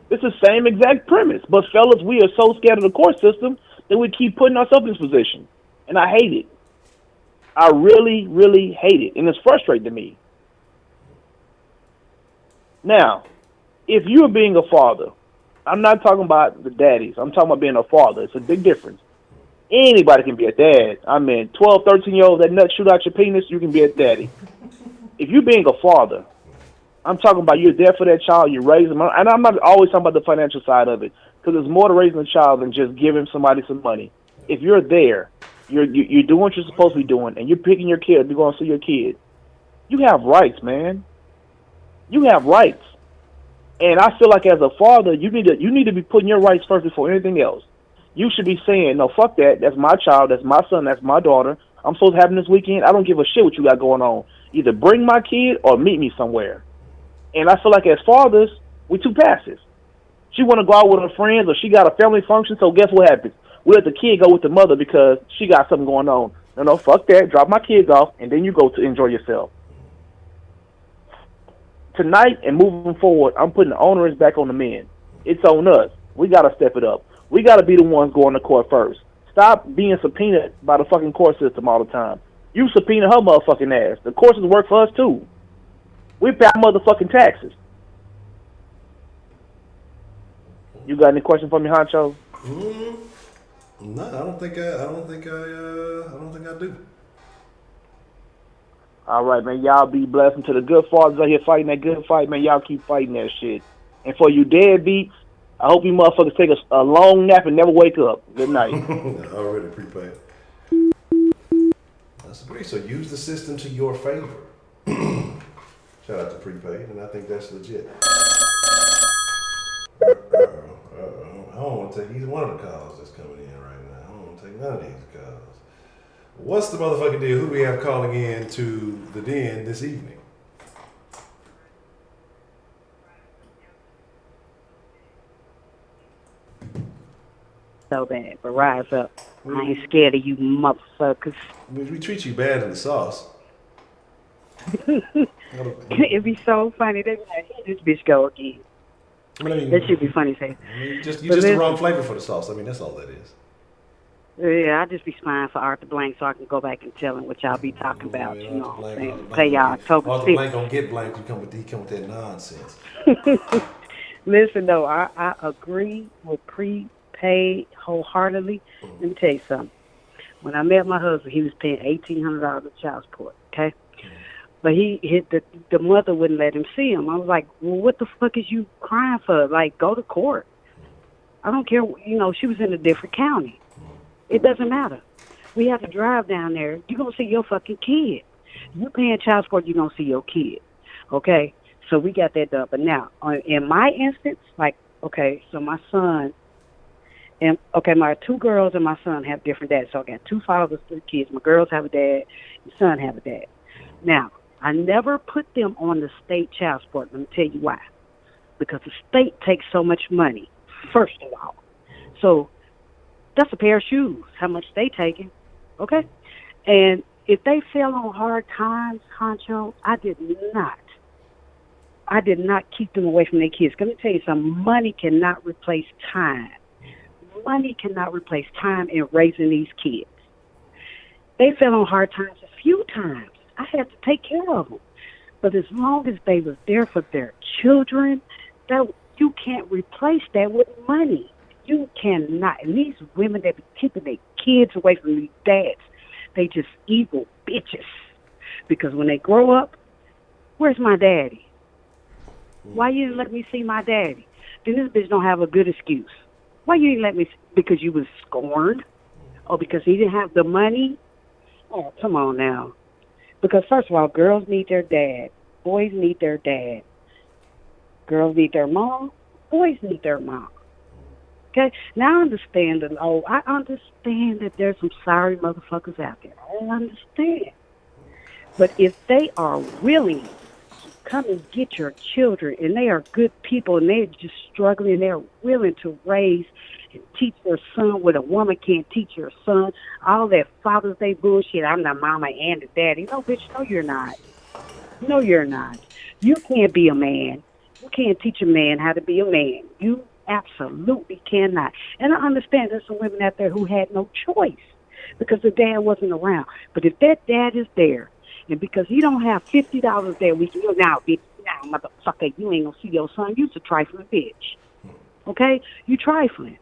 It's the same exact premise. But fellas, we are so scared of the court system that we keep putting ourselves in this position. And I hate it. I really, really hate it. And it's frustrating to me. Now, if you're being a father, I'm not talking about the daddies. I'm talking about being a father. It's a big difference. Anybody can be a dad. 12, 13-year-old, that nut shoot out your penis, you can be a daddy. If you're being a father, I'm talking about you're there for that child, you raise them. And I'm not always talking about the financial side of it, because there's more to raising a child than just giving somebody some money. If you're there, you're doing what you're supposed to be doing, and you're picking your kid, you're going to see your kid, you have rights, man. You have rights. And I feel like as a father, you need to be putting your rights first before anything else. You should be saying, no, fuck that. That's my child. That's my son. That's my daughter. I'm supposed to have them this weekend. I don't give a shit what you got going on. Either bring my kid or meet me somewhere. And I feel like as fathers, we're too passive. She want to go out with her friends or she got a family function, so guess what happens? We let the kid go with the mother because she got something going on. No, fuck that. Drop my kids off, and then you go to enjoy yourself. Tonight and moving forward, I'm putting the onerous back on the men. It's on us. We got to step it up. We got to be the ones going to court first. Stop being subpoenaed by the fucking court system all the time. You subpoena her motherfucking ass. The courts work for us too. We pay our motherfucking taxes. You got any questions for me, Honcho? No, I don't think I do. All right, man. Y'all be blessed. And to the good fathers out here fighting that good fight, man, y'all keep fighting that shit. And for you deadbeats, I hope you motherfuckers take a long nap and never wake up. Good night. Already prepaid. That's great. So use the system to your favor. Shout out to prepaid, and I think that's legit. I don't want to take either one of the calls that's coming in right now. I don't want to take none of these calls. What's the motherfucking deal? Who do we have calling in to the den this evening? So bad, but rise up. I ain't scared of you motherfuckers. We treat you bad in the sauce. It'd be so funny. They'd be like, here this bitch go again. I mean, That should be funny, say. you just the wrong flavor for the sauce. I mean, that's all that is. Yeah, I just be spying for Arthur Blank so I can go back and tell him what y'all be talking about. You know what I'm saying? Pay y'all October 6th. Arthur Blank don't get blank. He come with that nonsense. Listen, though, I agree with prepaid wholeheartedly. Let me tell you something. When I met my husband, he was paying $1,800 of child support, okay? But the mother wouldn't let him see him. I was like, well, what the fuck is you crying for? Like, go to court. I don't care. You know, she was in a different county. It doesn't matter. We have to drive down there. You're going to see your fucking kid. You're paying child support, you're going to see your kid. Okay? So we got that done. But now, in my instance, like, okay, so my son, and okay, my two girls and my son have different dads. So I got two fathers, three kids. My girls have a dad, my son have a dad. Now, I never put them on the state child support. Let me tell you why. Because the state takes so much money, first of all. So that's a pair of shoes, how much they taking, okay? And if they fell on hard times, Honcho, I did not keep them away from their kids. Let me tell you something. Money cannot replace time. Money cannot replace time in raising these kids. They fell on hard times a few times. I had to take care of them. But as long as they was there for their children, that you can't replace that with money. You cannot. And these women that be keeping their kids away from these dads, they just evil bitches. Because when they grow up, where's my daddy? Why you didn't let me see my daddy? Then this bitch don't have a good excuse. Why you didn't let me see? Because you was scorned? Or because he didn't have the money? Oh, come on now. Because first of all, girls need their dad. Boys need their dad. Girls need their mom. Boys need their mom. Okay? Now I understand I understand that there's some sorry motherfuckers out there. I understand. But if they are willing to come and get your children, and they are good people, and they're just struggling, they're willing to raise and teach their son what a woman can't teach her son, all that Father's Day bullshit, I'm the mama and the daddy. No, bitch, no, you're not. No, you're not. You can't be a man. You can't teach a man how to be a man. You absolutely cannot. And I understand there's some women out there who had no choice because the dad wasn't around. But if that dad is there, and because he don't have $50 that week, now, bitch, now, motherfucker, you ain't gonna see your son. You's a trifling bitch. Okay? You trifling.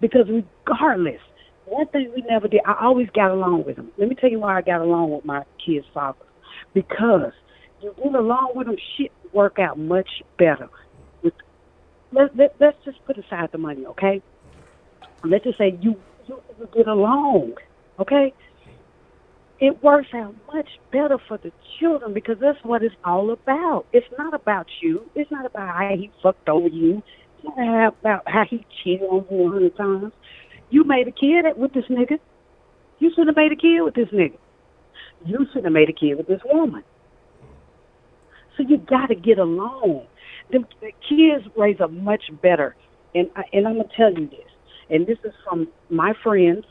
Because regardless, one thing we never did, I always got along with him. Let me tell you why I got along with my kid's father. Because you get along with him, shit work out much better. Let's just put aside the money, okay? Let's just say you get along, okay? It works out much better for the children because that's what it's all about. It's not about you. It's not about how he fucked over you. It's not about how he cheated on you 100 times. You made a kid with this nigga. You should have made a kid with this nigga. You should have made a kid with this woman. So you got to get along. The kids raise up much better. And I'm going to tell you this. And this is from my friends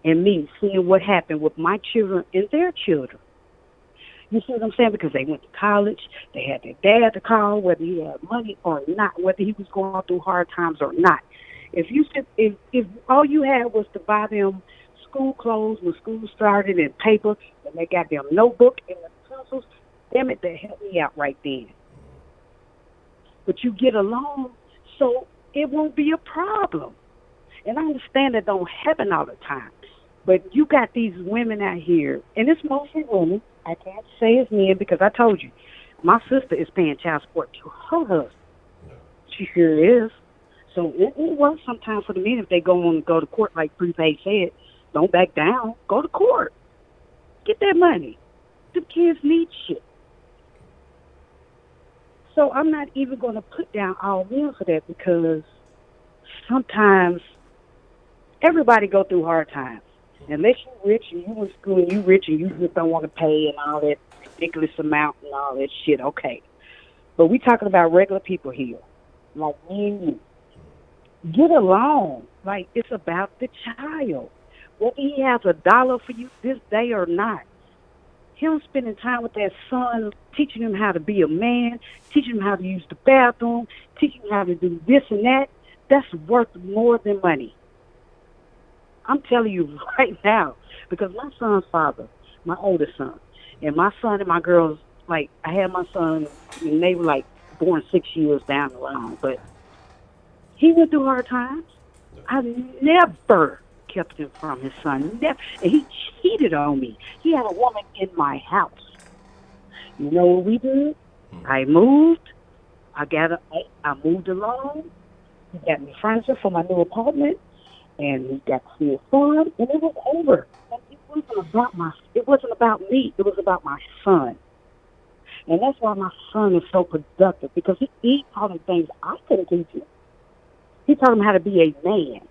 and me seeing what happened with my children and their children. You see what I'm saying? Because they went to college. They had their dad to call, whether he had money or not, whether he was going through hard times or not. If all you had was to buy them school clothes when school started and paper, and they got them notebook and the pencils, damn it, that helped me out right then. But you get along, so it won't be a problem. And I understand that don't happen all the time. But you got these women out here, and it's mostly women. I can't say it's men because I told you, my sister is paying child support to her husband. She sure is. So it works sometimes for the men if they go to court, like Prepaid said. Don't back down. Go to court. Get that money. The kids need shit. So I'm not even going to put down all men for that because sometimes everybody go through hard times. Unless you're rich and you in school and you rich and you just don't want to pay and all that ridiculous amount and all that shit, okay. But we talking about regular people here, like me and you. Get along. Like, it's about the child. Whether he has $1 for you this day or not. Him spending time with that son, teaching him how to be a man, teaching him how to use the bathroom, teaching him how to do this and that, that's worth more than money. I'm telling you right now, because my son's father, my oldest son, and my son and my girls, like, I had my son, and they were, like, born 6 years down the line, but he went through hard times. I never kept him from his son. Never. And he cheated on me. He had a woman in my house. You know what we did? I moved. I moved along. He got me furniture for my new apartment, and he got to see his son, and it was over. It wasn't about me. It was about my son. And that's why my son is so productive, because he taught him things I couldn't teach him. He taught him how to be a man.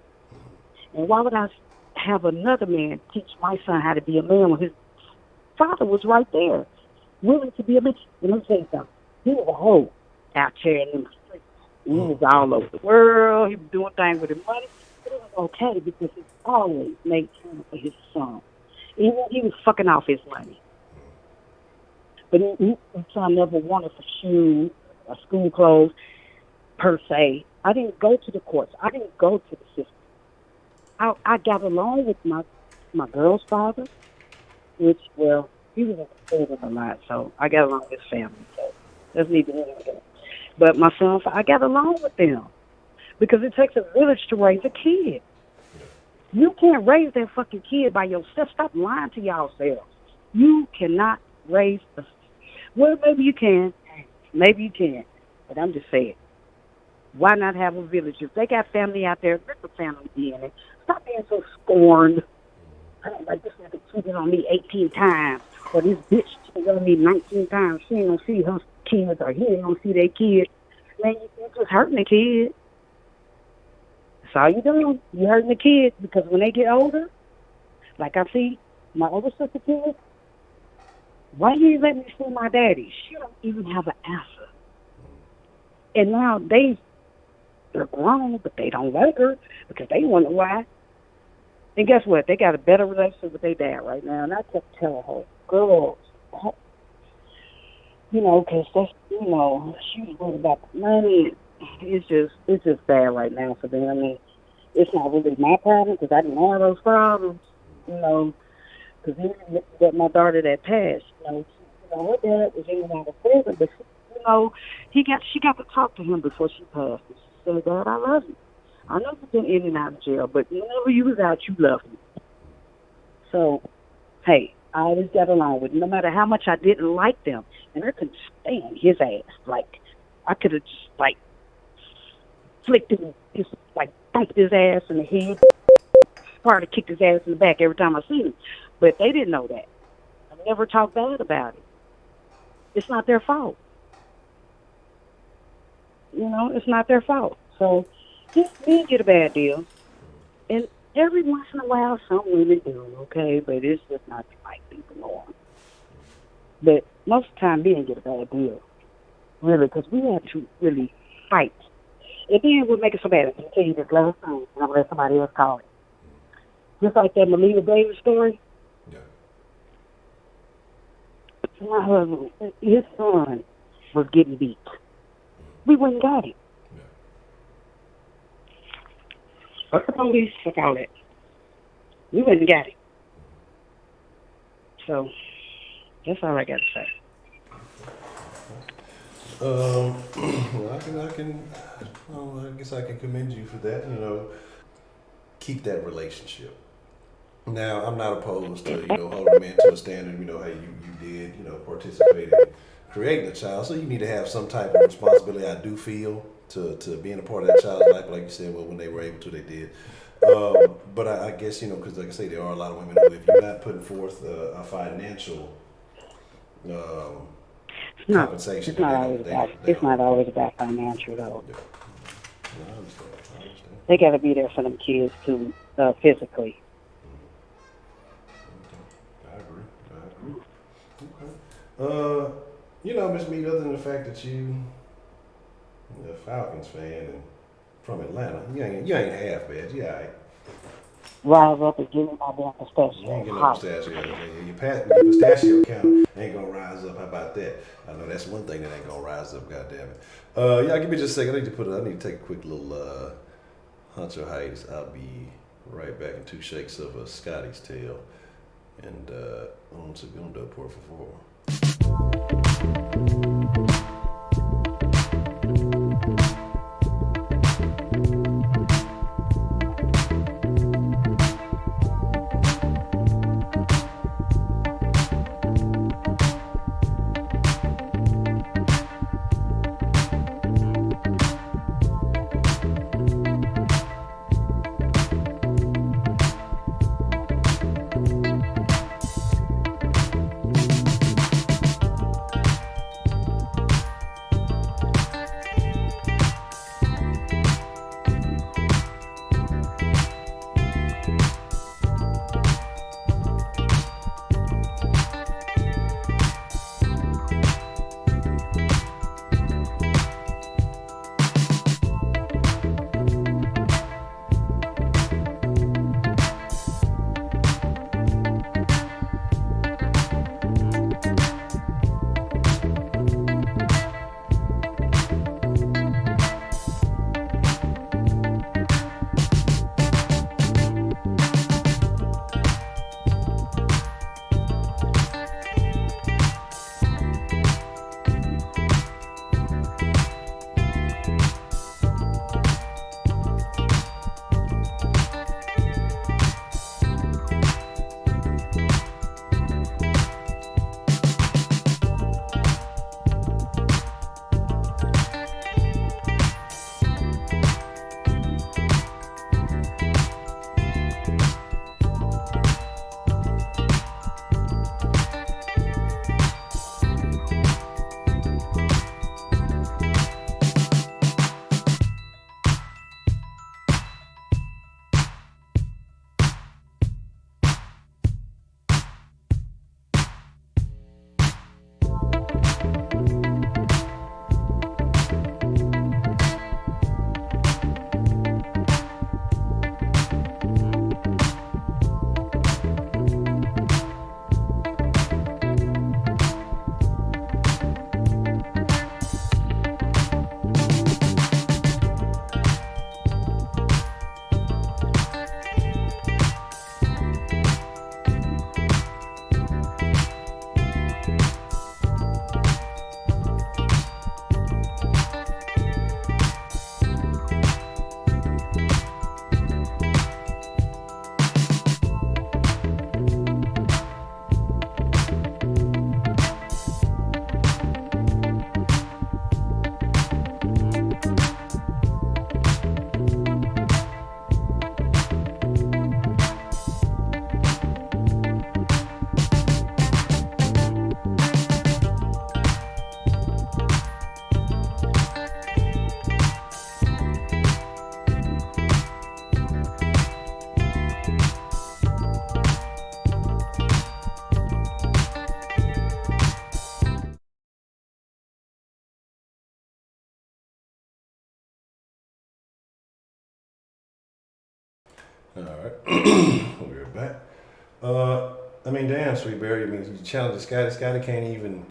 And why would I have another man teach my son how to be a man when his father was right there, willing to be a man? And let me tell you something. He was a hoe out there in the streets. He was all over the world. He was doing things with his money. But it was okay because he always made time for his son. Even he was fucking off his money. But his son never wanted for shoes or school clothes, per se. I didn't go to the courts. I didn't go to the system. I got along with my girl's father, which, well, he was in prison a lot, so I got along with his family. So that's neither here nor there. But my son, I got along with them because it takes a village to raise a kid. You can't raise that fucking kid by yourself. Stop lying to yourselves. You cannot raise a... Well, maybe you can. Maybe you can. But I'm just saying. Why not have a village? If they got family out there, let the family be in it. Stop being so scorned. I don't like this nigga cheating on me 18 times. Or this bitch cheating on me 19 times. She ain't gonna see her kids or he ain't gonna see their kids. Man, you're just hurting the kid. That's all you doing. You're hurting the kids because when they get older, like I see my older sister kids, why you let me see my daddy? She don't even have an answer. And now they're grown, but they don't like her because they wonder why. And guess what? They got a better relationship with their dad right now. And I kept telling her, girls, because that's, she was worried about the money. It's just bad right now for them. I mean, it's not really my problem because I didn't have those problems, because even that my daughter that passed, her dad was in and out of prison, but she got to talk to him before she passed. And she said, Dad, I love you. I know you've been in and out of jail, but whenever you was out, you loved me. So, hey, I always got along with him, no matter how much I didn't like them. And I couldn't stand his ass. Like, I could have just, flicked him, just, thumped his ass in the head. Probably kicked his ass in the back every time I seen him. But they didn't know that. I never talked bad about it. It's not their fault. It's not their fault. So, just men get a bad deal. And every once in a while, some women do, okay? But it's just not like people norm. But most of the time, men get a bad deal. Really, because we have to really fight. And then what makes it so bad, I can tell you this last time, and I'm going to let somebody else call it. Just like that Melina Davis story. Yeah. My husband, his son was getting beat. We went and got him. Fuck the police, fuck all that. We wouldn't got it. So that's all I got to say. Well, I guess I can commend you for that. Keep that relationship. Now, I'm not opposed to holding a man to a standard. Hey, you did participate in creating a child, so you need to have some type of responsibility. I do feel to being a part of that child's life, like you said. Well, when they were able to, they did. But I guess because like I say, there are a lot of women who, if you're not putting forth a financial compensation, It's not always about financial though. Yeah. No, I understand. They got to be there for them kids too, physically. I agree. Okay. Miss Mead, other than the fact that you a Falcons fan and from Atlanta, you ain't half bad. You all right. Rise up and give me my damn pistachio. You ain't getting no pistachio. Your pistachio count ain't gonna rise up. How about that? I know that's one thing that ain't gonna rise up. God damn it. Yeah, give me just a second. I need to take a quick little Honcho hiatus. I'll be right back in 2 shakes of a Scotty's tail and un segundo, por favor. All right, we're back. Damn, Sweetberry. You challenge Scotty. Scotty can't even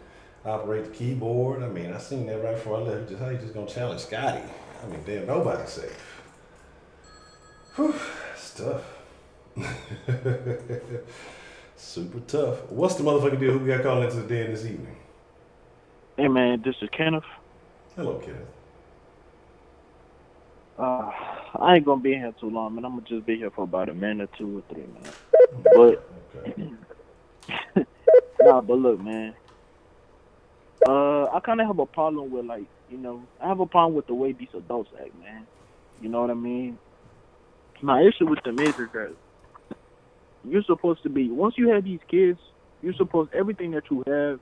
operate the keyboard. I seen that right before I left. How you just gonna challenge Scotty? Damn, nobody's safe. It's tough. Super tough. What's the motherfucking deal? Who we got calling into the den this evening? Hey man, this is Kenneth. Hello, Kenneth. I ain't gonna be here too long, man. I'm gonna just be here for about a minute, 2 or 3 minutes. But Okay. but look, man. I kind of have a problem with I have a problem with the way these adults act, man. You know what I mean? My issue with them is that you're supposed to be once you have these kids, you're supposed everything that you have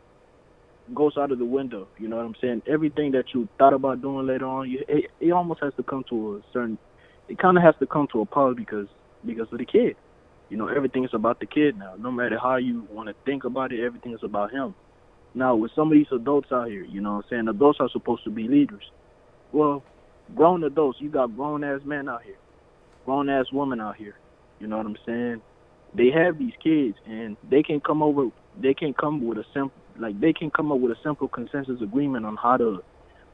goes out of the window. You know what I'm saying? Everything that you thought about doing later on, it almost has to come to a certain. It kind of has to come to a pause because of the kid. You know, everything is about the kid now. No matter how you want to think about it, everything is about him. Now, with some of these adults out here, you know what I'm saying? Adults are supposed to be leaders. Well, grown adults, you got grown ass men out here, grown ass women out here. You know what I'm saying? They have these kids, and they can come over. They can come with a they can come up with a simple consensus agreement on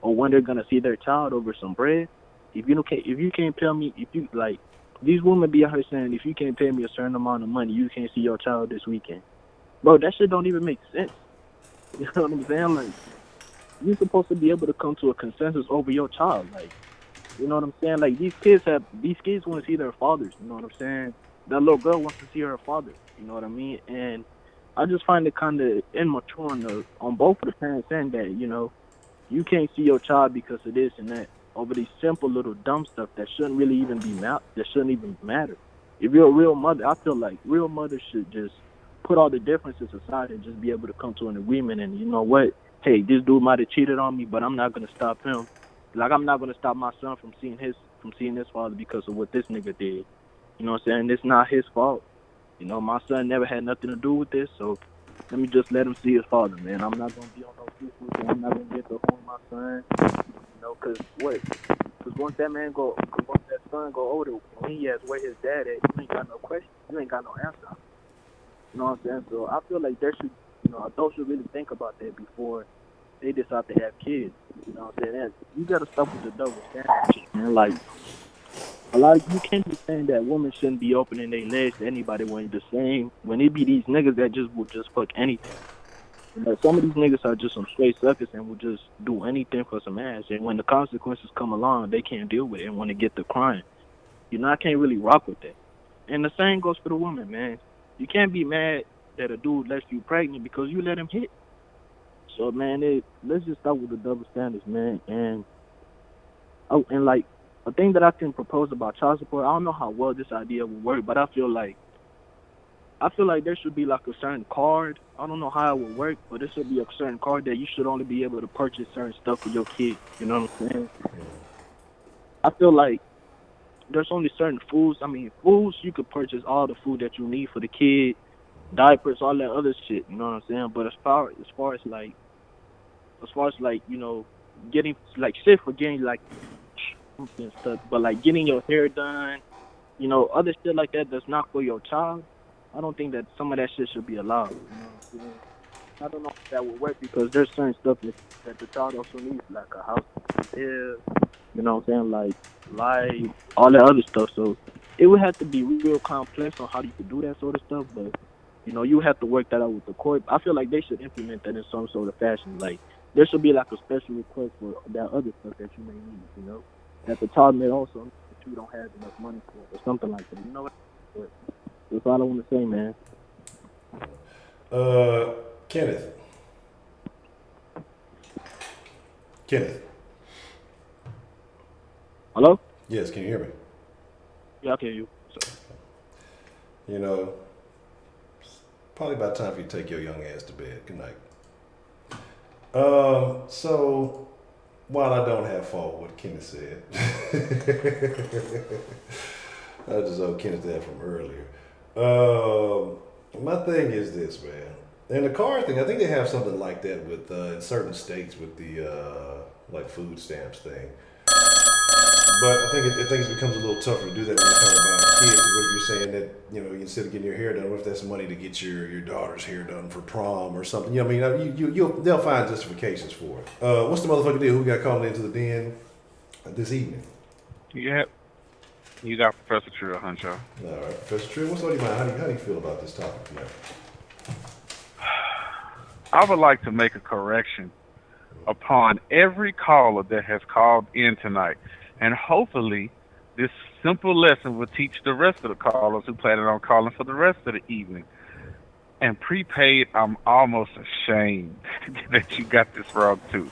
or when they're gonna see their child over some bread. If you can't tell me, if you like, these women be out here saying, if you can't pay me a certain amount of money, you can't see your child this weekend. Bro, that shit don't even make sense. You know what I'm saying? Like, you're supposed to be able to come to a consensus over your child. Like, you know what I'm saying? Like, these kids want to see their fathers. You know what I'm saying? That little girl wants to see her father. You know what I mean? And I just find it kind of immature on both of the parents saying that, you can't see your child because of this and that over these simple little dumb stuff that shouldn't really even that shouldn't even matter. If you're a real mother, I feel like real mothers should just put all the differences aside and just be able to come to an agreement. And you know what? Hey, this dude might have cheated on me, but I'm not gonna stop him. Like, I'm not gonna stop my son from seeing his father because of what this nigga did. You know what I'm saying? It's not his fault. You know, my son never had nothing to do with this, so let me just let him see his father, man. I'm not gonna be on no Facebook. I'm not gonna get to hold my son. You know, cause once that son go older, when he asks where his dad at, you ain't got no question. You ain't got no answer. You know what I'm saying? So I feel like adults should really think about that before they decide to have kids. You know what I'm saying? And you gotta stop with the double standard, man. Like, you can't be saying that women shouldn't be opening their legs to anybody when it be these niggas that will just fuck anything. You know, some of these niggas are just some straight suckers and will just do anything for some ass. And when the consequences come along, they can't deal with it and want to get to crying. You know, I can't really rock with that. And the same goes for the woman, man. You can't be mad that a dude lets you pregnant because you let him hit. So, man, let's just start with the double standards, man. And like, a thing that I can propose about child support, I don't know how well this idea will work, but I feel like there should be like a certain card. I don't know how it would work, but there should be a certain card that you should only be able to purchase certain stuff for your kid. You know what I'm saying? I feel like there's only certain foods. I mean, foods, you could purchase all the food that you need for the kid, diapers, all that other shit. You know what I'm saying? But as far as getting like shit for getting like and stuff, but like getting your hair done, other shit like that that's not for your child, I don't think that some of that shit should be allowed. You know what I'm saying? I don't know if that would work because there's certain stuff that the child also needs, like a house, you know what I'm saying, like all that other stuff. So it would have to be real complex on how you could do that sort of stuff, but you have to work that out with the court. I feel like they should implement that in some sort of fashion. Like, there should be like a special request for that other stuff that you may need, that the child may also need that you don't have enough money for, or something like that. You know what? But that's all I want to say, man. Kenneth. Hello? Yes, can you hear me? Yeah, I can hear you. So. Probably about time for you to take your young ass to bed. Good night. So, while I don't have fault with what Kenneth said, I just owe Kenneth that from earlier. My thing is this, man. And the card thing, I think they have something like that with in certain states with the like food stamps thing. But I think it becomes a little tougher to do that when you're talking about kids. What if you're saying that, instead of getting your hair done, what if that's money to get your daughter's hair done for prom or something? They'll find justifications for it. What's the motherfucking deal? Who got called into the den this evening? Yeah. You got Professor Trill, Honcho. All right, Professor Trill, what's on your mind? How do you feel about this topic tonight? I would like to make a correction upon every caller that has called in tonight. And hopefully, this simple lesson will teach the rest of the callers who plan on calling for the rest of the evening. And prepaid, I'm almost ashamed that you got this wrong too.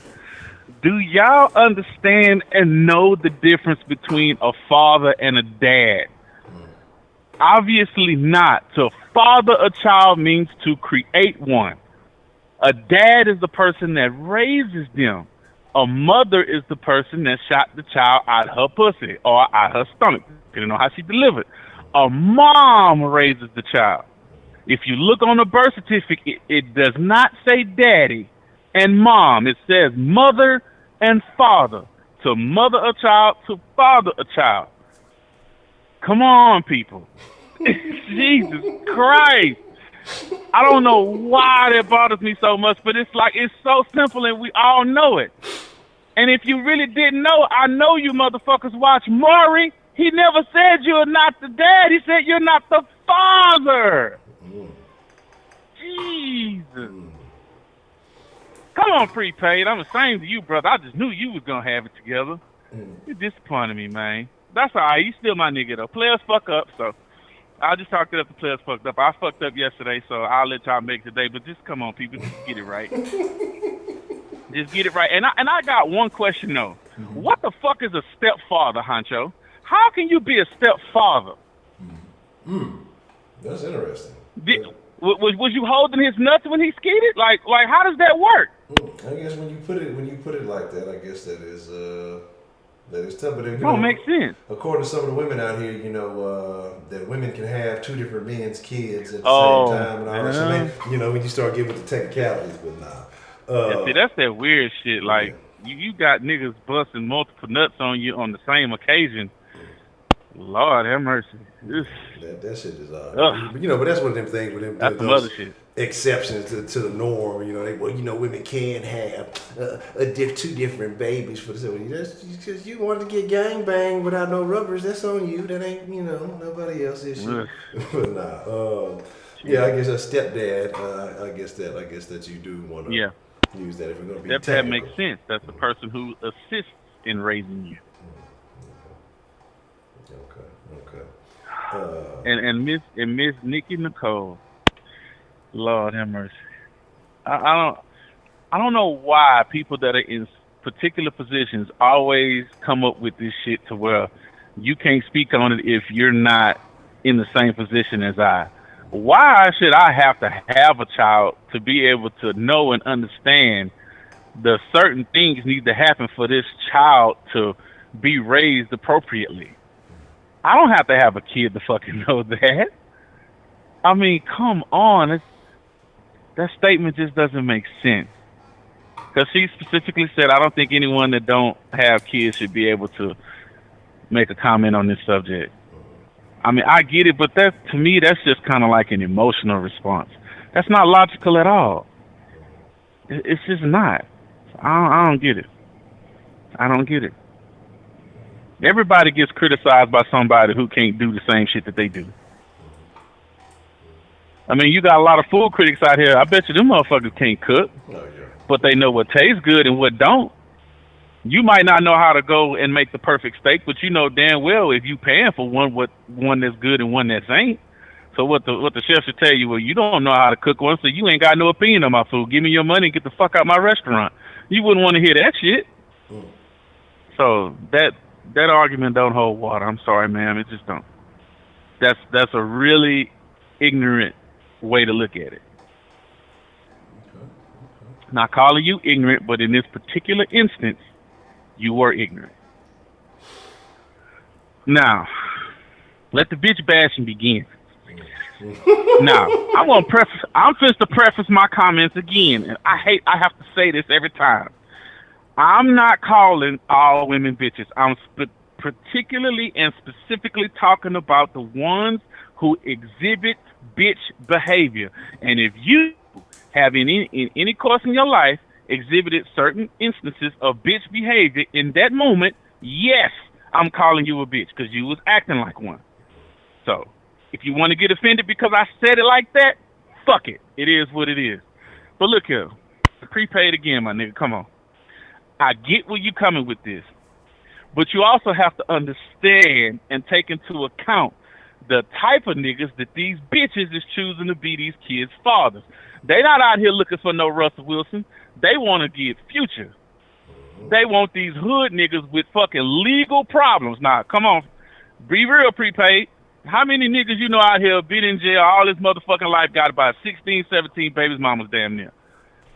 Do y'all understand and know the difference between a father and a dad? Obviously not. To father a child means to create one. A dad is the person that raises them. A mother is the person that shot the child out her pussy or out her stomach, depending on how she delivered. A mom raises the child. If you look on the birth certificate, it does not say daddy and mom. It says mother and father. To mother a child, to father a child. Come on, people. Jesus Christ. I don't know why that bothers me so much, but it's like it's so simple and we all know it. And if you really didn't know, I know you motherfuckers watch Maury. He never said you're not the dad. He said you're not the father. Jesus. Come on, prepaid. I'm ashamed of you, brother. I just knew you was going to have it together. You're disappointing me, man. That's all right. You still my nigga, though. Players fuck up, so I'll just talk it up. The players fucked up. I fucked up yesterday, so I'll let y'all make today. But just come on, people. Just get it right. Just get it right. And I got one question, though. What the fuck is a stepfather, Honcho? How can you be a stepfather? That's interesting. Was you holding his nuts when he skied? Like how does that work? I guess when you put it like that, I guess that is tough. But Don't make sense. According to some of the women out here, that women can have two different men's kids at the same time and all that. So when you start getting with the technicalities, but nah. See, that's that weird shit. Like you got niggas busting multiple nuts on you on the same occasion. Lord have mercy. That shit is odd. But that's one of them things with them. That's some other shit. Exceptions to the norm. Women can have two different babies for the that's because you wanted to get gangbanged without no rubbers. That's on you. That ain't nobody else's issue. But nah. I guess a stepdad. I guess that you do want to use that if we're going to be. Stepdad makes sense. That's the person who assists in raising you. Okay. And Miss Nikki Nicole, Lord have mercy. I don't know why people that are in particular positions always come up with this shit to where you can't speak on it if you're not in the same position as I. Why should I have to have a child to be able to know and understand the certain things need to happen for this child to be raised appropriately? I don't have to have a kid to fucking know that. I mean, come on. That statement just doesn't make sense. Because she specifically said, I don't think anyone that don't have kids should be able to make a comment on this subject. I mean, I get it, but to me, that's just kind of like an emotional response. That's not logical at all. It's just not. I don't get it. I don't get it. Everybody gets criticized by somebody who can't do the same shit that they do. I mean, you got a lot of food critics out here. I bet you them motherfuckers can't cook, but they know what tastes good and what don't. You might not know how to go and make the perfect steak, but you know damn well if you paying for one that's good and one that's ain't. So what the chef should tell you, well, you don't know how to cook one, so you ain't got no opinion on my food. Give me your money and get the fuck out my restaurant. You wouldn't want to hear that shit. So that argument don't hold water. I'm sorry, ma'am. It just don't. That's a really ignorant way to look at it. Not calling you ignorant, but in this particular instance, you were ignorant. Now, let the bitch bashing begin. Now, I'm just to preface my comments again, and I have to say this every time. I'm not calling all women bitches. I'm particularly and specifically talking about the ones who exhibit bitch behavior. And if you have in any course in your life exhibited certain instances of bitch behavior in that moment, yes, I'm calling you a bitch because you was acting like one. So, if you want to get offended because I said it like that, fuck it. It is what it is. But look here, prepaid again, my nigga. Come on. I get where you coming with this, but you also have to understand and take into account the type of niggas that these bitches is choosing to be these kids' fathers. They not out here looking for no Russell Wilson. They want to get Future. They want these hood niggas with fucking legal problems. Now, come on, be real, prepaid. How many niggas you know out here been in jail all this motherfucking life, got about 16, 17 babies mamas damn near.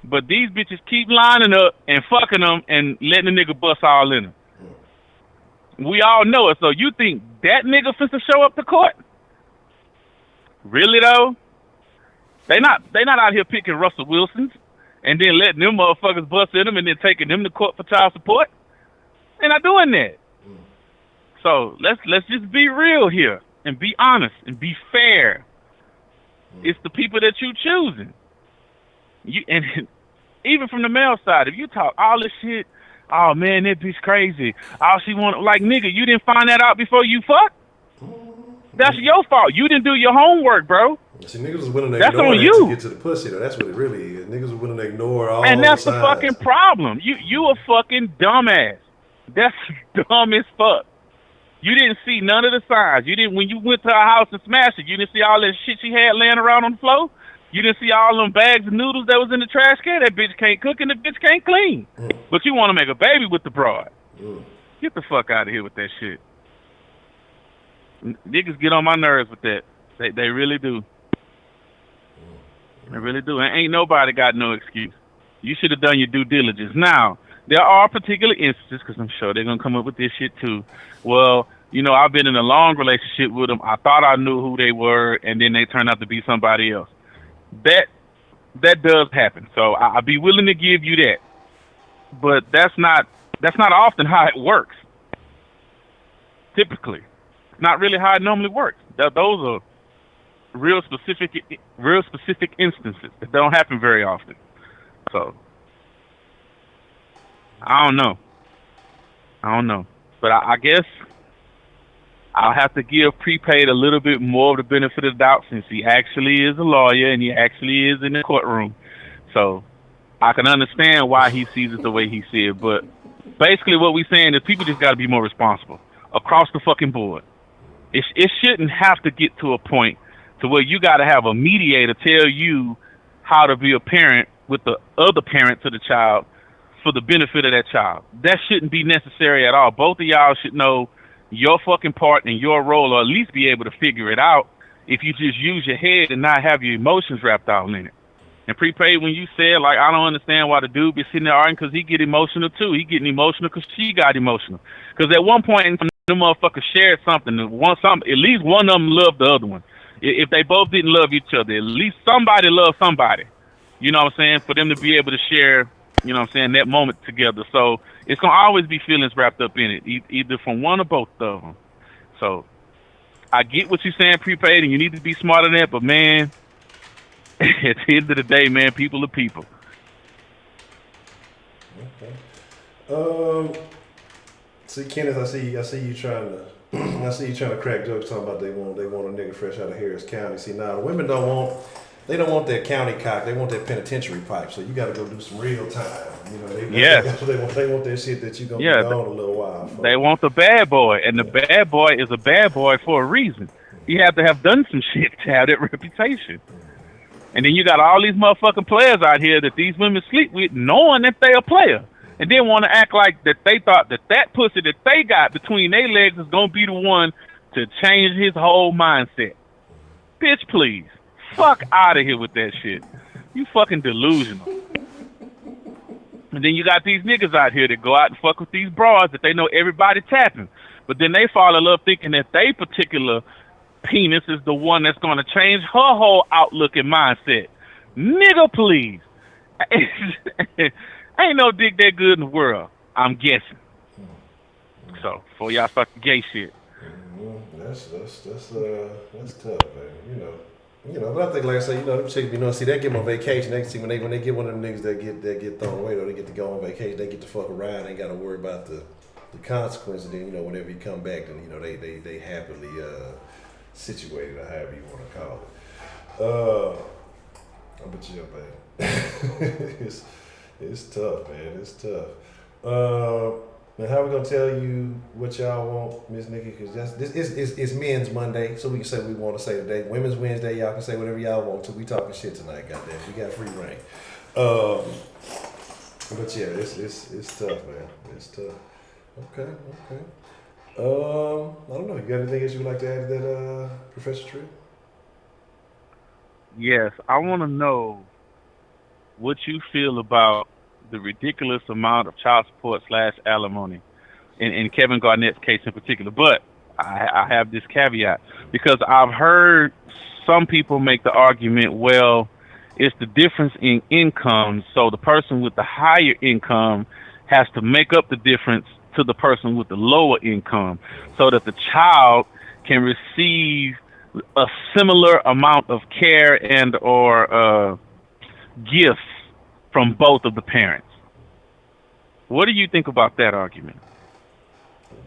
But these bitches keep lining up and fucking them and letting the nigga bust all in them. We all know it. So you think that nigga finna show up to court? Really though? They not out here picking Russell Wilsons and then letting them motherfuckers bust in them and then taking them to court for child support. They're not doing that. So let's just be real here and be honest and be fair. It's the people that you choosing. And even from the male side, if you talk all this shit, oh man, that bitch crazy. All she want, like nigga, you didn't find that out before you fucked? That's your fault. You didn't do your homework, bro. See, niggas is willing to that's ignore on that you. to get to the pussy, though. That's what it really is. Niggas are willing to ignore all and that's the the signs. fucking problem. You a fucking dumbass. That's dumb as fuck. You didn't see none of the signs. You didn't when you went to her house and smashed it. You didn't see all that shit she had laying around on the floor. You didn't see all them bags of noodles that was in the trash can. That bitch can't cook and the bitch can't clean. But you want to make a baby with the broad. Get the fuck out of here with that shit. Niggas get on my nerves with that. They really do. They really do. And ain't nobody got no excuse. You should have done your due diligence. Now, there are particular instances, because I'm sure they're going to come up with this shit too. Well, you know, I've been in a long relationship with them. I thought I knew who they were, and then they turned out to be somebody else. That does happen. So I'd be willing to give you that. But that's not often how it works. Typically. It's not really how it normally works. Those are real specific instances that don't happen very often. So I don't know. But I guess I'll have to give prepaid a little bit more of the benefit of the doubt since he actually is a lawyer and he actually is in the courtroom. So I can understand why he sees it the way he sees it. But basically what we're saying is people just got to be more responsible across the fucking board. It shouldn't have to get to a point to where you got to have a mediator tell you how to be a parent with the other parent to the child for the benefit of that child. That shouldn't be necessary at all. Both of y'all should know your fucking part and your role, or at least be able to figure it out if you just use your head and not have your emotions wrapped all in it. And prepaid, when you said, like, I don't understand why the dude be sitting there arguing because he get emotional too. He getting emotional because she got emotional. Because at one point in time, the motherfuckers shared something. At least one of them loved the other one. If they both didn't love each other, at least somebody loved somebody. You know what I'm saying? For them to be able to share, you know what I'm saying, that moment together. So it's going to always be feelings wrapped up in it, either from one or both of them. So I get what you're saying, prepaid, and you need to be smarter than that. But, man, at the end of the day, man, people are people. Okay. See, Kenneth, I see you trying to crack jokes talking about they want a nigga fresh out of Harris County. See, now the women don't want that county cock. They want that penitentiary pipe. So you got to go do some real time. You know, they want that shit that you gonna be gone a little while. For. They want the bad boy, and the bad boy is a bad boy for a reason. You have to have done some shit to have that reputation. And then you got all these motherfucking players out here that these women sleep with, knowing that they a player. And then want to act like that they thought that pussy that they got between their legs is going to be the one to change his whole mindset. Bitch, please. Fuck out of here with that shit. You fucking delusional. And then you got these niggas out here that go out and fuck with these broads that they know everybody tapping. But then they fall in love thinking that they particular penis is the one that's going to change her whole outlook and mindset. Nigga, please. Ain't no dick that good in the world, I'm guessing. So, before y'all start the gay shit. That's tough, man. You know, but I think, like I say, them chicks, see, they get them on vacation. They can see when they get one of them niggas that get thrown away, or they get to go on vacation, they get to fuck around. They ain't got to worry about the the consequence, and then whenever you come back, then they happily situated, or however you want to call it. But yeah, man, it's tough, man. It's tough. And how we gonna tell you what y'all want, Miss Nikki? Because it's Men's Monday, so we can say what we want to say today. Women's Wednesday, y'all can say whatever y'all want to. We talking shit tonight, goddamn. We got free reign. But yeah, it's tough, man. It's tough. Okay. I don't know. You got anything else you would like to add to that, Professor Tree? Yes, I want to know what you feel about the ridiculous amount of child support / alimony in Kevin Garnett's case in particular. But I have this caveat because I've heard some people make the argument, well, it's the difference in income, so the person with the higher income has to make up the difference to the person with the lower income so that the child can receive a similar amount of care and or gifts from both of the parents. What do you think about that argument?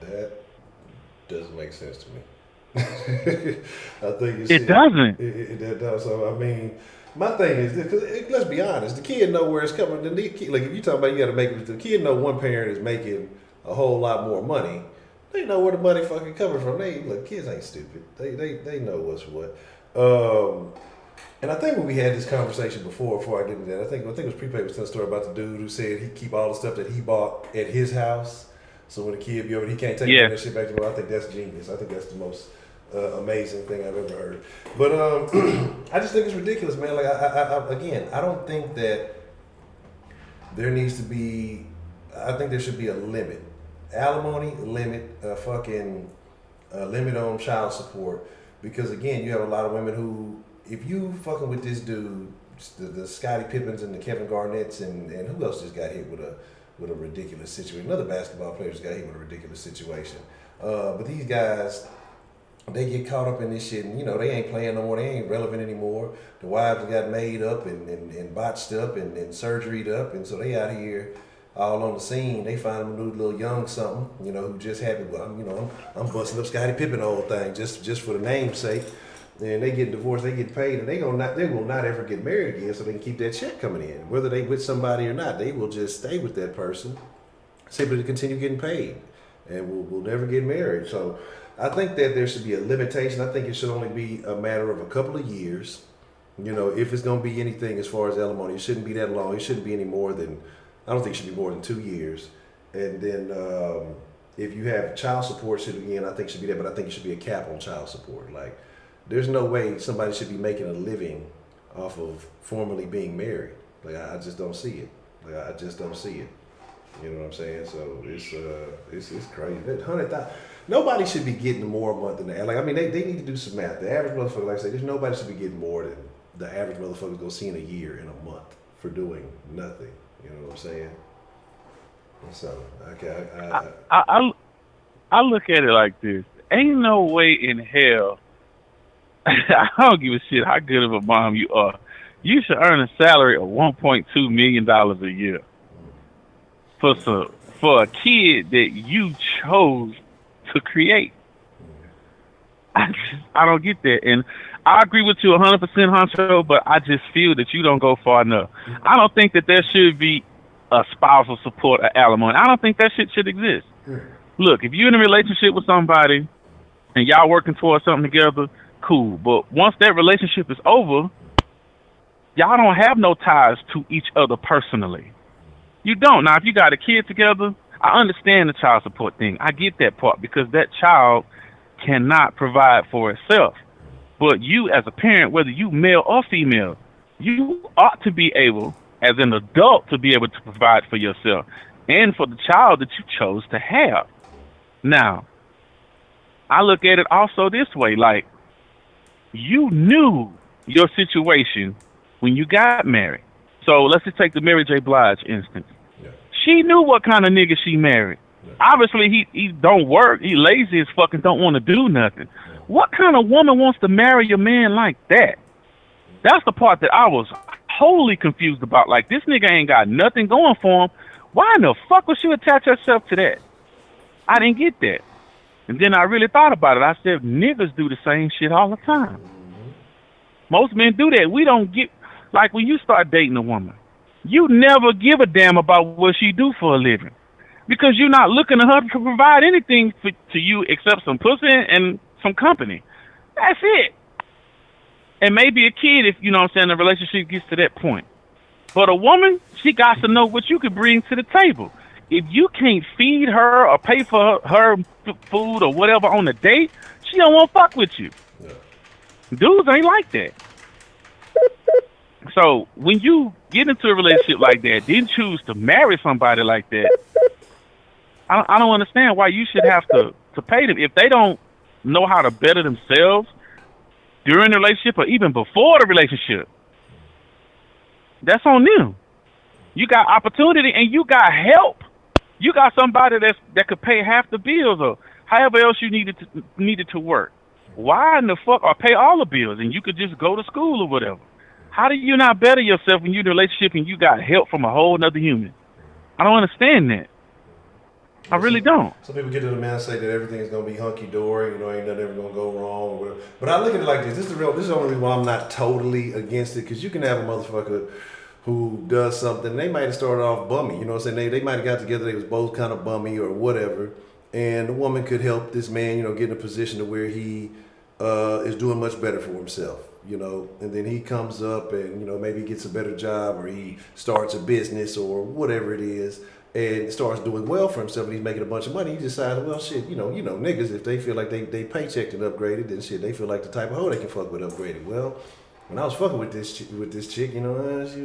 That doesn't make sense to me. I think it doesn't. It does. So I mean, my thing is, because let's be honest, the kid know where it's coming. Like if you talk about you got to make it, the kid know one parent is making a whole lot more money. They know where the money fucking coming from. Kids ain't stupid. They know what's what. And I think when we had this conversation before I get into that, I think it was Prepaid was telling a story about the dude who said he keep all the stuff that he bought at his house. So when the kid be over, he can't take that shit back to him. I think that's genius. I think that's the most amazing thing I've ever heard. But I just think it's ridiculous, man. Like I don't think that there needs to be. I think there should be a limit, alimony limit, limit on child support, because again, you have a lot of women who, if you fucking with this dude, the Scottie Pippens and the Kevin Garnetts and who else just got hit with a ridiculous situation? Another basketball player just got hit with a ridiculous situation. But these guys, they get caught up in this shit, and they ain't playing no more. They ain't relevant anymore. The wives got made up and botched up and surgeryed up, and so they out here all on the scene. They find them a little young something, who just happened. Well, I'm busting up Scottie Pippen the whole thing just for the name's sake. And they get divorced, they get paid, and they will not ever get married again, so they can keep that check coming in. Whether they with somebody or not, they will just stay with that person simply to continue getting paid, and will never get married. So I think that there should be a limitation. I think it should only be a matter of a couple of years. If it's going to be anything as far as alimony, it shouldn't be that long. It shouldn't be any more than, I don't think it should be more than 2 years. And then if you have child support, I think it should be there, but I think it should be a cap on child support. Like, there's no way somebody should be making a living off of formerly being married. Like, I just don't see it. I just don't see it. You know what I'm saying? So it's crazy. That 100,000. Nobody should be getting more a month than that. Like, I mean, they need to do some math. The average motherfucker, like I say, there's nobody should be getting more than the average motherfucker go see in a year, in a month, for doing nothing. You know what I'm saying? And so I look at it like this. Ain't no way in hell. I don't give a shit how good of a mom you are. You should earn a salary of $1.2 million a year for a kid that you chose to create. I don't get that, and I agree with you 100%, Honcho. But I just feel that you don't go far enough. I don't think that there should be a spousal support or alimony. I don't think that shit should exist. Look, if you're in a relationship with somebody and y'all working towards something together, cool. But once that relationship is over, y'all don't have no ties to each other personally. You don't. Now, if you got a kid together, I understand the child support thing. I get that part, because that child cannot provide for itself. But you, as a parent, whether you male or female, you ought to be able, as an adult, to be able to provide for yourself and for the child that you chose to have. Now, I look at it also this way, like, you knew your situation when you got married. So let's just take the Mary J. Blige instance. Yeah. She knew what kind of nigga she married. Yeah. Obviously, he don't work. He lazy as fuck and don't want to do nothing. Yeah. What kind of woman wants to marry a man like that? That's the part that I was wholly confused about. Like, this nigga ain't got nothing going for him. Why in the fuck would you attach yourself to that? I didn't get that. And then I really thought about it. I said, niggas do the same shit all the time. Most men do that. We don't get, like when you start dating a woman, you never give a damn about what she do for a living. Because you're not looking to her to provide anything to you except some pussy and some company. That's it. And maybe a kid if, you know what I'm saying, the relationship gets to that point. But a woman, she got to know what you can bring to the table. If you can't feed her or pay for her food or whatever on a date, she don't want to fuck with you. Yeah. Dudes ain't like that. So when you get into a relationship like that, then choose to marry somebody like that, I don't understand why you should have to pay them. If they don't know how to better themselves during the relationship or even before the relationship, that's on them. You got opportunity and you got help. You got somebody that could pay half the bills or however else you needed to work. Why in the fuck, or pay all the bills and you could just go to school or whatever? How do you not better yourself when you're in a relationship and you got help from a whole other human? I don't understand that. I really don't. Some people get to the mindset that everything is gonna be hunky dory, ain't nothing ever gonna go wrong or whatever. But I look at it like this. This is the only reason why I'm not totally against it, because you can have a motherfucker who does something. They might have started off bummy, you know what I'm saying? They might have got together, they was both kind of bummy or whatever. And the woman could help this man, get in a position to where he is doing much better for himself, and then he comes up and, maybe gets a better job or he starts a business or whatever it is and starts doing well for himself and he's making a bunch of money. He decides, well, shit, niggas, if they feel like they paychecked and upgraded, then shit, they feel like the type of hoe they can fuck with upgraded. Well, when I was fucking with this chick, it was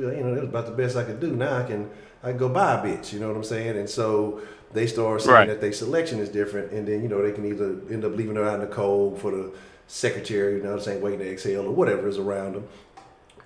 about the best I could do. Now I can go buy a bitch, you know what I'm saying? And so they start saying that their selection is different, and then, they can either end up leaving her out in the cold for the secretary, waiting to exhale or whatever is around them.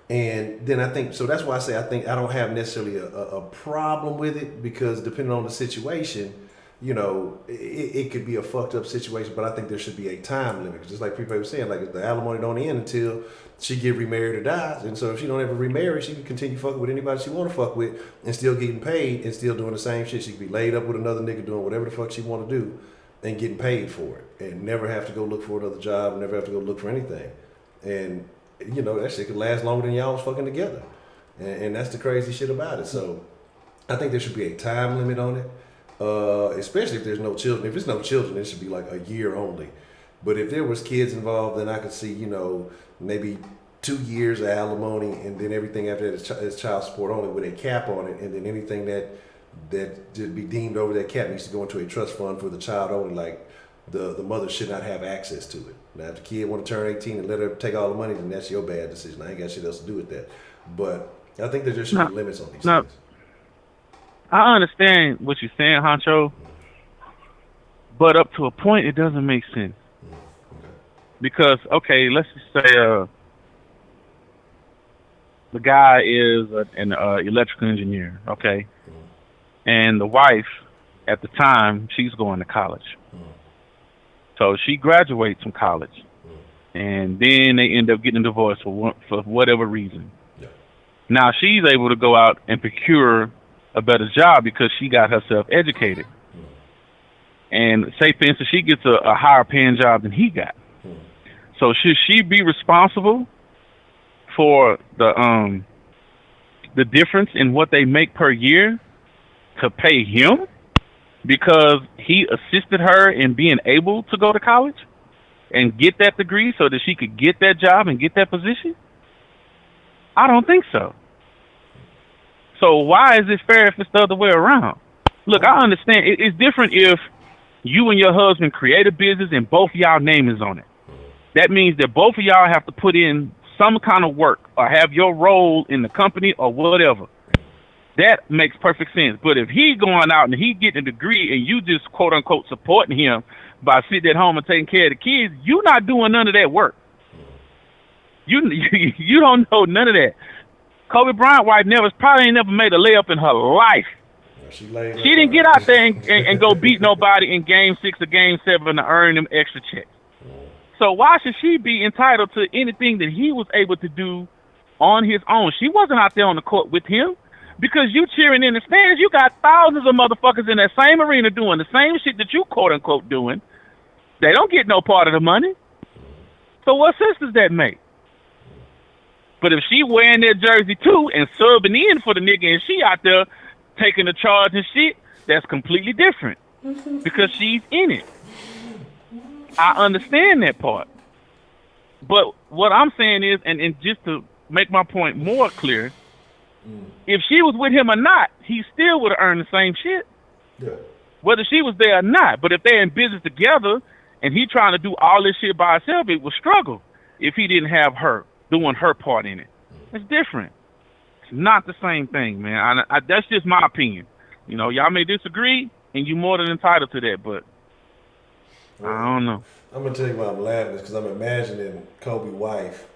And then I think, so that's why I say I don't have necessarily a problem with it, because depending on the situation, it could be a fucked up situation, but I think there should be a time limit. Just like people were saying, like the alimony don't end until she get remarried or dies. And so if she don't ever remarry, she can continue fucking with anybody she want to fuck with and still getting paid and still doing the same shit. She could be laid up with another nigga doing whatever the fuck she want to do and getting paid for it and never have to go look for another job, never have to go look for anything. And, that shit could last longer than y'all was fucking together. And that's the crazy shit about it. So I think there should be a time limit on it. Especially if there's no children. If there's no children, it should be like a year only. But if there was kids involved, then I could see, maybe 2 years of alimony, and then everything after that is child support only with a cap on it, and then anything that to be deemed over that cap needs to go into a trust fund for the child only. Like the mother should not have access to it. Now, if the kid want to turn 18 and let her take all the money, then that's your bad decision. I ain't got shit else to do with that. But I think there just should be limits on these things. I understand what you're saying, Honcho, but up to a point, it doesn't make sense. Because, okay, let's just say the guy is an electrical engineer, okay? And the wife, at the time, she's going to college. So she graduates from college. And then they end up getting divorced for whatever reason. Yeah. Now she's able to go out and procure a better job because she got herself educated. And say, for instance, she gets a higher paying job than he got. So should she be responsible for the difference in what they make per year to pay him because he assisted her in being able to go to college and get that degree so that she could get that job and get that position? I don't think so. So why is it fair if it's the other way around? Look, I understand it's different if you and your husband create a business and both y'all name is on it. That means that both of y'all have to put in some kind of work or have your role in the company or whatever. That makes perfect sense. But if he going out and he getting a degree and you just quote unquote supporting him by sitting at home and taking care of the kids, you not doing none of that work. You don't know none of that. Kobe Bryant's wife probably ain't never made a layup in her life. She didn't get out there and go beat nobody in Game 6 or Game 7 to earn them extra checks. So why should she be entitled to anything that he was able to do on his own? She wasn't out there on the court with him, Because you cheering in the stands, you got thousands of motherfuckers in that same arena doing the same shit that you quote unquote doing. They don't get no part of the money. So what sense does that make? But if she wearing their jersey too and subbing in for the nigga and she out there taking the charge and shit, that's completely different. Because she's in it. I understand that part. But what I'm saying is, and just to make my point more clear, if she was with him or not, he still would have earned the same shit. Yeah. Whether she was there or not. But if they're in business together and he trying to do all this shit by himself, it would struggle if he didn't have her doing her part in it. It's different. It's not the same thing, man. That's just my opinion. You know, y'all may disagree, and you're more than entitled to that, but I don't know. I'm going to tell you why I'm laughing is because I'm imagining Kobe's wife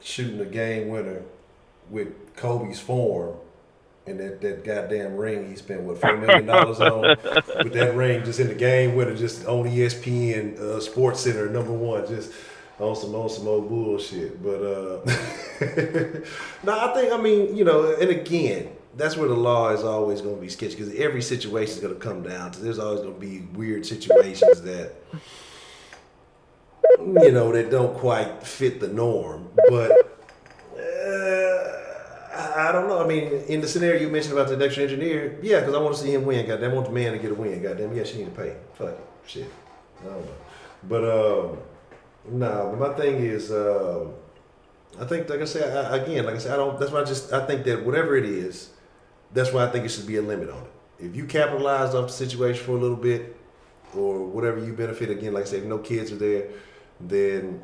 shooting a game winner with Kobe's form and that goddamn ring he spent, what, $4 million on? With that ring just in the game winner, just on ESPN Sports Center, #1, just on some old bullshit. But, no, I mean, you know, and again, that's where the law is always going to be sketchy because every situation is going to come down to, there's always going to be weird situations that, you know, that don't quite fit the norm. But I don't know. I mean, in the scenario you mentioned about the extra engineer, yeah, because I want to see him win. Goddamn, I want the man to get a win. Goddamn, yeah, she need to pay. Fuck it, shit. I don't know. But no. But my thing is, I think, like I said, I don't. That's why I think that whatever it is, that's why I think it should be a limit on it. If you capitalize off the situation for a little bit, or whatever you benefit, again, like I said, if no kids are there, then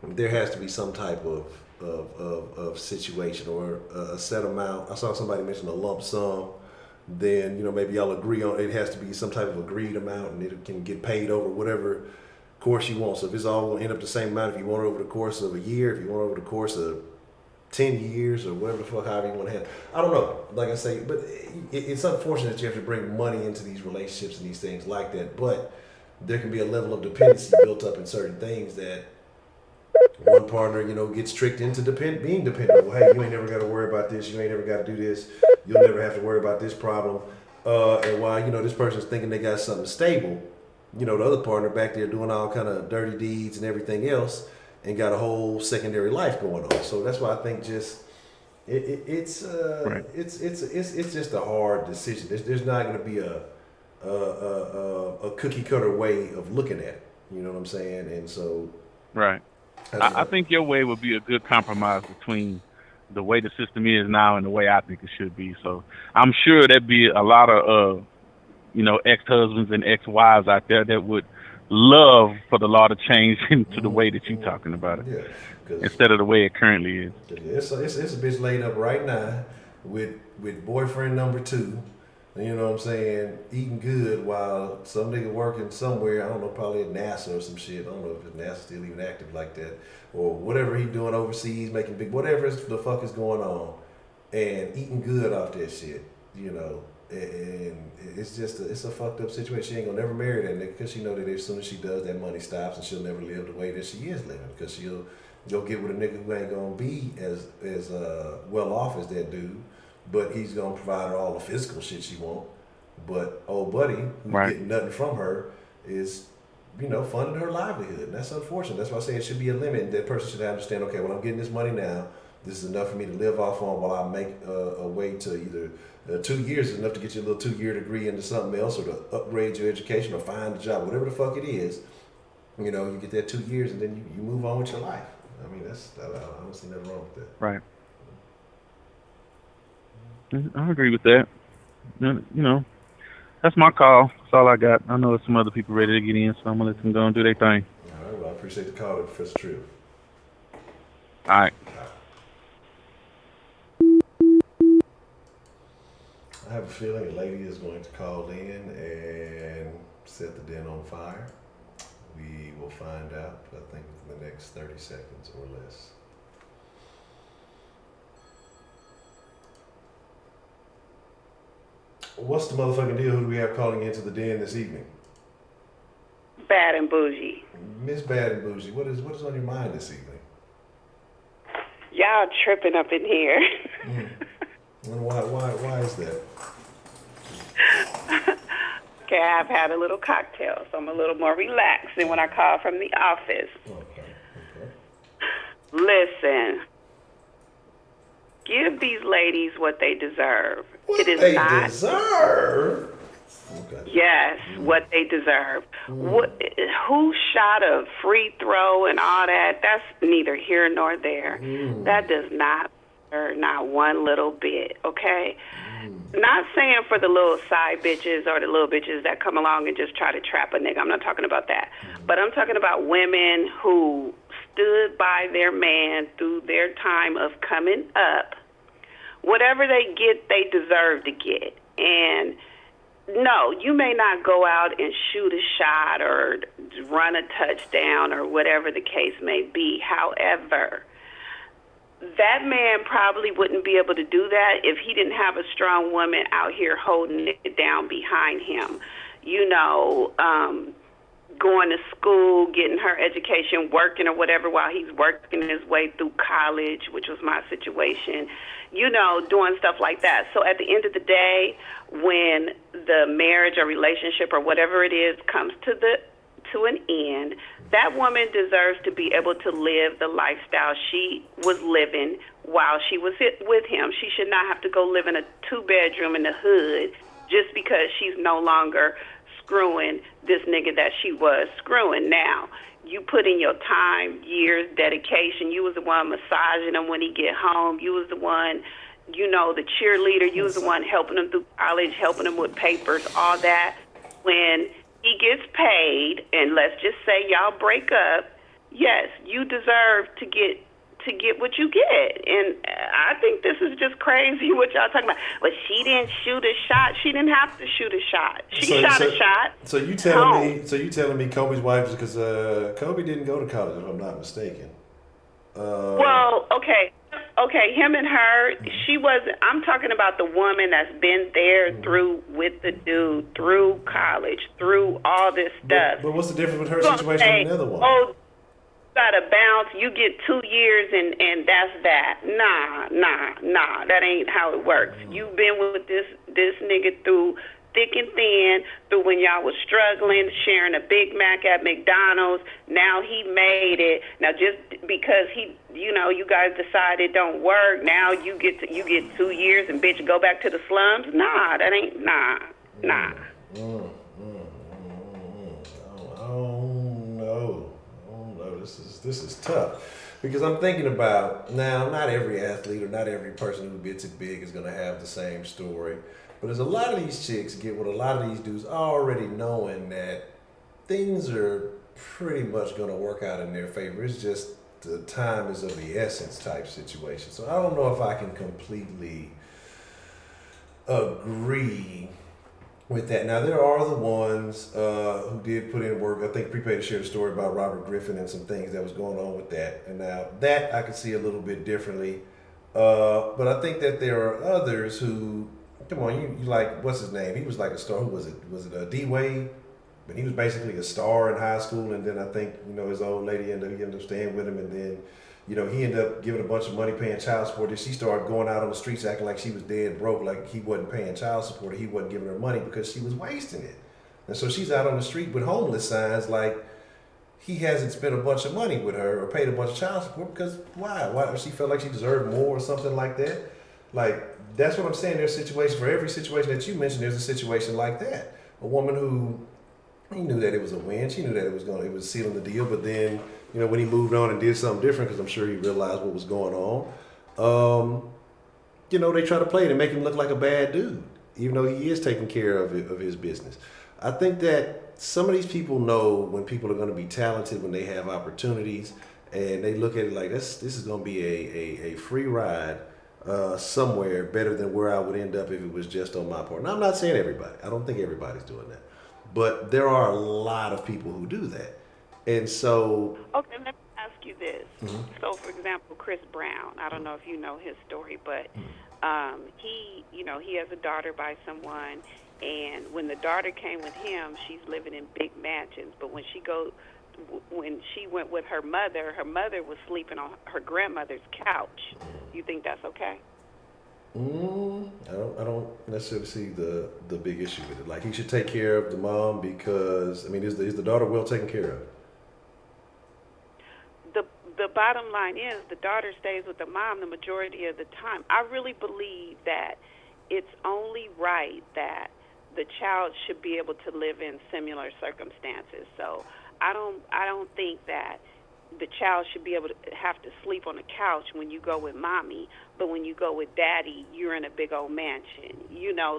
there has to be some type of situation or a set amount. I saw somebody mention a lump sum. Then, you know, maybe y'all agree on it has to be some type of agreed amount and it can get paid over whatever course you want. So if it's all going to end up the same amount, if you want it over the course of a year, if you want it over the course of 10 years or whatever the fuck, however you want to have. I don't know. Like I say, but it's unfortunate that you have to bring money into these relationships and these things like that. But there can be a level of dependency built up in certain things that one partner, you know, gets tricked into being dependable. Hey, you ain't never got to worry about this. You ain't never got to do this. You'll never have to worry about this problem. And while, you know, this person's thinking they got something stable, you know, the other partner back there doing all kind of dirty deeds and everything else and got a whole secondary life going on. So that's why I think just it's just a hard decision. There's not going to be a cookie cutter way of looking at it. You know what I'm saying? And so right. I think your way would be a good compromise between the way the system is now and the way I think it should be. So I'm sure there'd be a lot of, you know, ex-husbands and ex-wives out there that would love for the law to change into the way that you're talking about it, instead of the way it currently is. It's a bitch laid up right now with boyfriend number 2. You know what I'm saying? Eating good while some nigga working somewhere, I don't know, probably at NASA or some shit. I don't know if NASA's still even active like that. Or whatever he doing overseas, making big, whatever the fuck is going on. And eating good off that shit, you know. And it's just, it's a fucked up situation. She ain't gonna never marry that nigga because she know that as soon as she does, that money stops and she'll never live the way that she is living. Because she'll go get with a nigga who ain't gonna be as well off as that dude. But he's gonna provide her all the physical shit she want. But old buddy, who's getting nothing from her, is, you know, funding her livelihood. And that's unfortunate. That's why I say it should be a limit. And that person should understand, okay, well, I'm getting this money now. This is enough for me to live off on while I make a way to either 2 years is enough to get you a little 2-year degree into something else or to upgrade your education or find a job, whatever the fuck it is. You know, you get that 2 years and then you move on with your life. I mean, I don't see nothing wrong with that. Right. I agree with that. You know, that's my call. That's all I got. I know there's some other people ready to get in, so I'm going to let them go and do their thing. All right, well, I appreciate the call, Professor Trill. All right. I have a feeling a lady is going to call in and set the den on fire. We will find out, I think, within the next 30 seconds or less. What's the motherfucking deal? Who do we have calling into the den this evening? Bad and bougie. Miss Bad and Bougie, what is on your mind this evening? Y'all tripping up in here. And why is that? Okay, I've had a little cocktail, so I'm a little more relaxed than when I call from the office. Okay. Listen, give these ladies what they deserve. What It is they not. deserve? Okay. Yes, what they deserve. Who shot a free throw and all that? That's neither here nor there. That does not matter, not one little bit, okay? Not saying for the little side bitches or the little bitches that come along and just try to trap a nigga. I'm not talking about that. But I'm talking about women who stood by their man through their time of coming up. Whatever they get, they deserve to get. And no, you may not go out and shoot a shot or run a touchdown or whatever the case may be. However, that man probably wouldn't be able to do that if he didn't have a strong woman out here holding it down behind him. You know, going to school, getting her education, working or whatever while he's working his way through college, which was my situation, you know, doing stuff like that. So at the end of the day, when the marriage or relationship or whatever it is comes to an end, that woman deserves to be able to live the lifestyle she was living while she was with him. She should not have to go live in a 2-bedroom in the hood just because she's no longer screwing this nigga that she was screwing. Now, you put in your time, years, dedication. You was the one massaging him when he get home. You was the one, you know, the cheerleader. You was the one helping him through college, helping him with papers, all that. When he gets paid, and let's just say y'all break up, yes, you deserve to get what you get. And I think this is just crazy what y'all talking about. But she didn't shoot a shot. She didn't have to shoot a shot. She shot a shot. So you telling me Kobe's wife is because Kobe didn't go to college, if I'm not mistaken. Well, okay, him and her, she wasn't. I'm talking about the woman that's been there through with the dude, through college, through all this stuff. But what's the difference with her situation and the other one? Oh, gotta bounce, you get 2 years and that's that. Nah, that ain't how it works. You've been with this nigga through thick and thin, through when y'all was struggling, sharing a Big Mac at McDonald's. Now he made it. Now just because he, you know, you guys decide it don't work, now you get 2 years and bitch go back to the slums. Nah, that ain't nah. I don't know. This is tough because I'm thinking about now. Not every athlete or not every person who gets it big is going to have the same story. But there's a lot of these chicks get with a lot of these dudes already knowing that things are pretty much going to work out in their favor. It's just the time is of the essence type situation. So I don't know if I can completely agree with that. Now, there are the ones who did put in work. I think Prepaid shared a story about Robert Griffin and some things that was going on with that. And now that I could see a little bit differently. But I think that there are others who, come on, you like, what's his name? He was like a star. Who was it? Was it D. Wade? But he was basically a star in high school. And then I think, you know, his old lady ended up staying with him. And then, you know, he ended up giving a bunch of money paying child support. Then she started going out on the streets acting like she was dead broke, like he wasn't paying child support or he wasn't giving her money because she was wasting it. And so she's out on the street with homeless signs like he hasn't spent a bunch of money with her or paid a bunch of child support because why? Why? She felt like she deserved more or something like that. Like, that's what I'm saying. There's situations for every situation that you mentioned. There's a situation like that. A woman who, he knew that it was a win. She knew that it was sealing the deal. But then, you know, when he moved on and did something different, because I'm sure he realized what was going on, you know, they try to play it and make him look like a bad dude, even though he is taking care of his business. I think that some of these people know when people are going to be talented, when they have opportunities, and they look at it like this is going to be a free ride somewhere better than where I would end up if it was just on my part. Now, I'm not saying everybody. I don't think everybody's doing that. But there are a lot of people who do that. And so... Okay, let me ask you this. Mm-hmm. So, for example, Chris Brown, I don't know if you know his story, but he has a daughter by someone, and when the daughter came with him, she's living in big mansions. But when she went with her mother was sleeping on her grandmother's couch. You think that's okay? I don't necessarily see the big issue with it. Like he should take care of the mom because I mean, is the daughter well taken care of? The bottom line is the daughter stays with the mom the majority of the time. I really believe that it's only right that the child should be able to live in similar circumstances. So I don't think that the child should be able to have to sleep on the couch when you go with mommy, but when you go with daddy, you're in a big old mansion.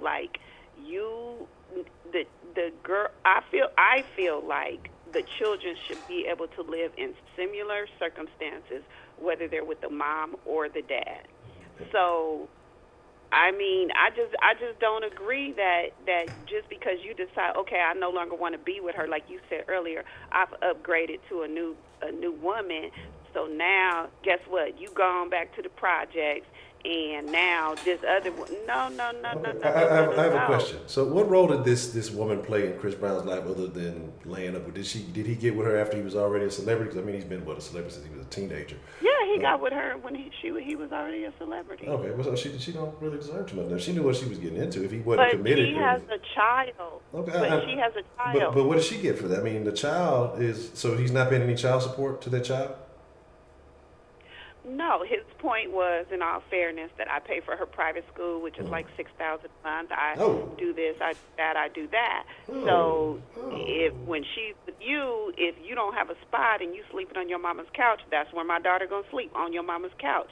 Like you, the girl. I feel like the children should be able to live in similar circumstances, whether they're with the mom or the dad. So I mean, I just don't agree that just because you decide, okay, I no longer want to be with her, like you said earlier, I've upgraded to a new woman. So now, guess what? You gone back to the projects, and now this other one. No, no, no, no, no, no, no, I no, have a no. question. So, what role did this woman play in Chris Brown's life other than laying up? Did he get with her after he was already a celebrity? Because I mean, he's been a celebrity since he was a teenager. Yeah, he Uh, got with her when he was already a celebrity. okay, well, so she don't really deserve too much. Now, she knew what she was getting into. If he wasn't But committed, she has a child. okay. But she has a But child. what does she get for that? I mean, the child is so he's not paying any child support to that child. No, his point was, in all fairness, that I pay for her private school, which is like $6,000 a month. I Oh, do this, I do that, I do that. oh, So if oh. when she's with you, if you don't have a spot and you sleeping on your mama's couch, that's where my daughter gonna sleep, on your mama's couch.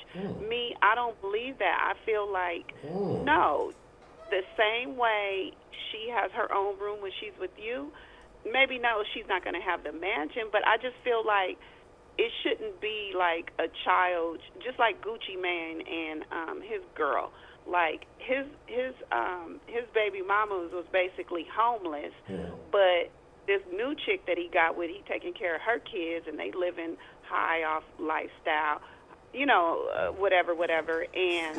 Me, I don't believe that. I feel like no, the same way she has her own room when she's with you. Maybe no, she's not gonna have the mansion, but I just feel like it shouldn't be like a child, just like Gucci Mane and his girl. Like his baby mama was basically homeless, but this new chick that he got with, he taking care of her kids, and they living high off lifestyle, whatever. And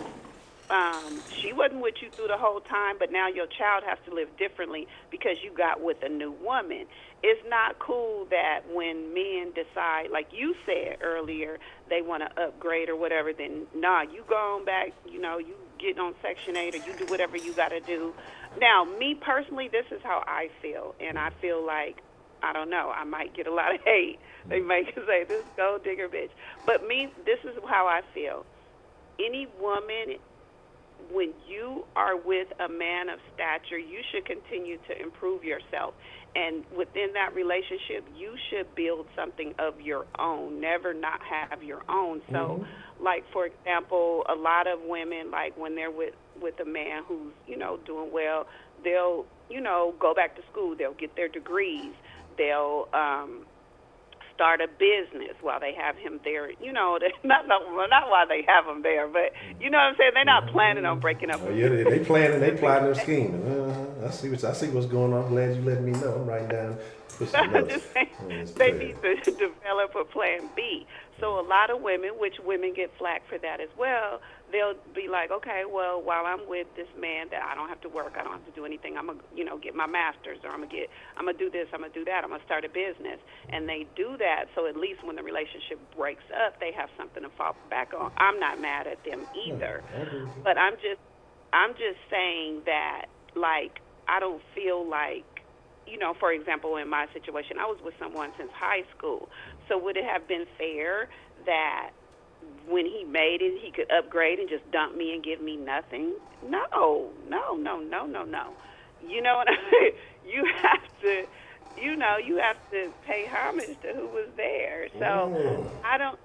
she wasn't with you through the whole time, but now your child has to live differently because you got with a new woman. It's not cool that when men decide, like you said earlier, they want to upgrade or whatever, then you go on back, you get on Section 8 or you do whatever you got to do. Now, me personally, this is how I feel, and I feel like, I don't know, I might get a lot of hate. They might say, this gold digger bitch. But me, this is how I feel. Any woman, when you are with a man of stature, you should continue to improve yourself. And within that relationship, you should build something of your own, never not have your own. So, like, for example, a lot of women, like, when they're with a man who's, doing well, they'll, go back to school. They'll get their degrees. They'll start a business while they have him there. Not while they have him there, but you know what I'm saying. They're not planning on breaking up. Oh, yeah, they planning, they plotting, they're scheming. I see what's going on. I'm glad you letting me know. I'm writing down, put some I'm notes. just saying It's they clear. need to develop a plan B. So a lot of women, which women get flack for that as well, they'll be like, okay, well, while I'm with this man that I don't have to work, I don't have to do anything, I'm gonna, get my master's, or I'm gonna do this, I'm gonna do that, I'm gonna start a business, and they do that. So at least when the relationship breaks up, they have something to fall back on. I'm not mad at them either, but I'm just saying that, like, I don't feel like, for example, in my situation, I was with someone since high school. So would it have been fair that when he made it, he could upgrade and just dump me and give me nothing? No. You know what I mean? You have to pay homage to who was there. So I don't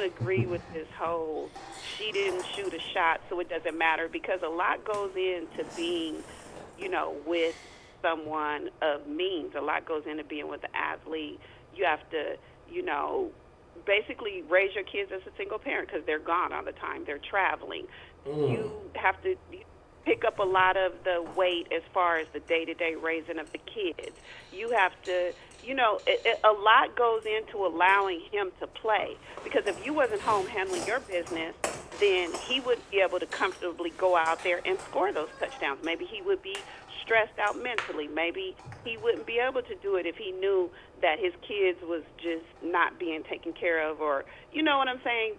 agree with this whole she didn't shoot a shot, so it doesn't matter, because a lot goes into being, with someone of means. A lot goes into being with an athlete. You have to, basically raise your kids as a single parent because they're gone all the time. They're traveling. You have to pick up a lot of the weight as far as the day-to-day raising of the kids. You have to, a lot goes into allowing him to play, because if you wasn't home handling your business, then he wouldn't be able to comfortably go out there and score those touchdowns. Maybe he would be stressed out mentally. Maybe he wouldn't be able to do it if he knew that his kids was just not being taken care of, or, you know what I'm saying?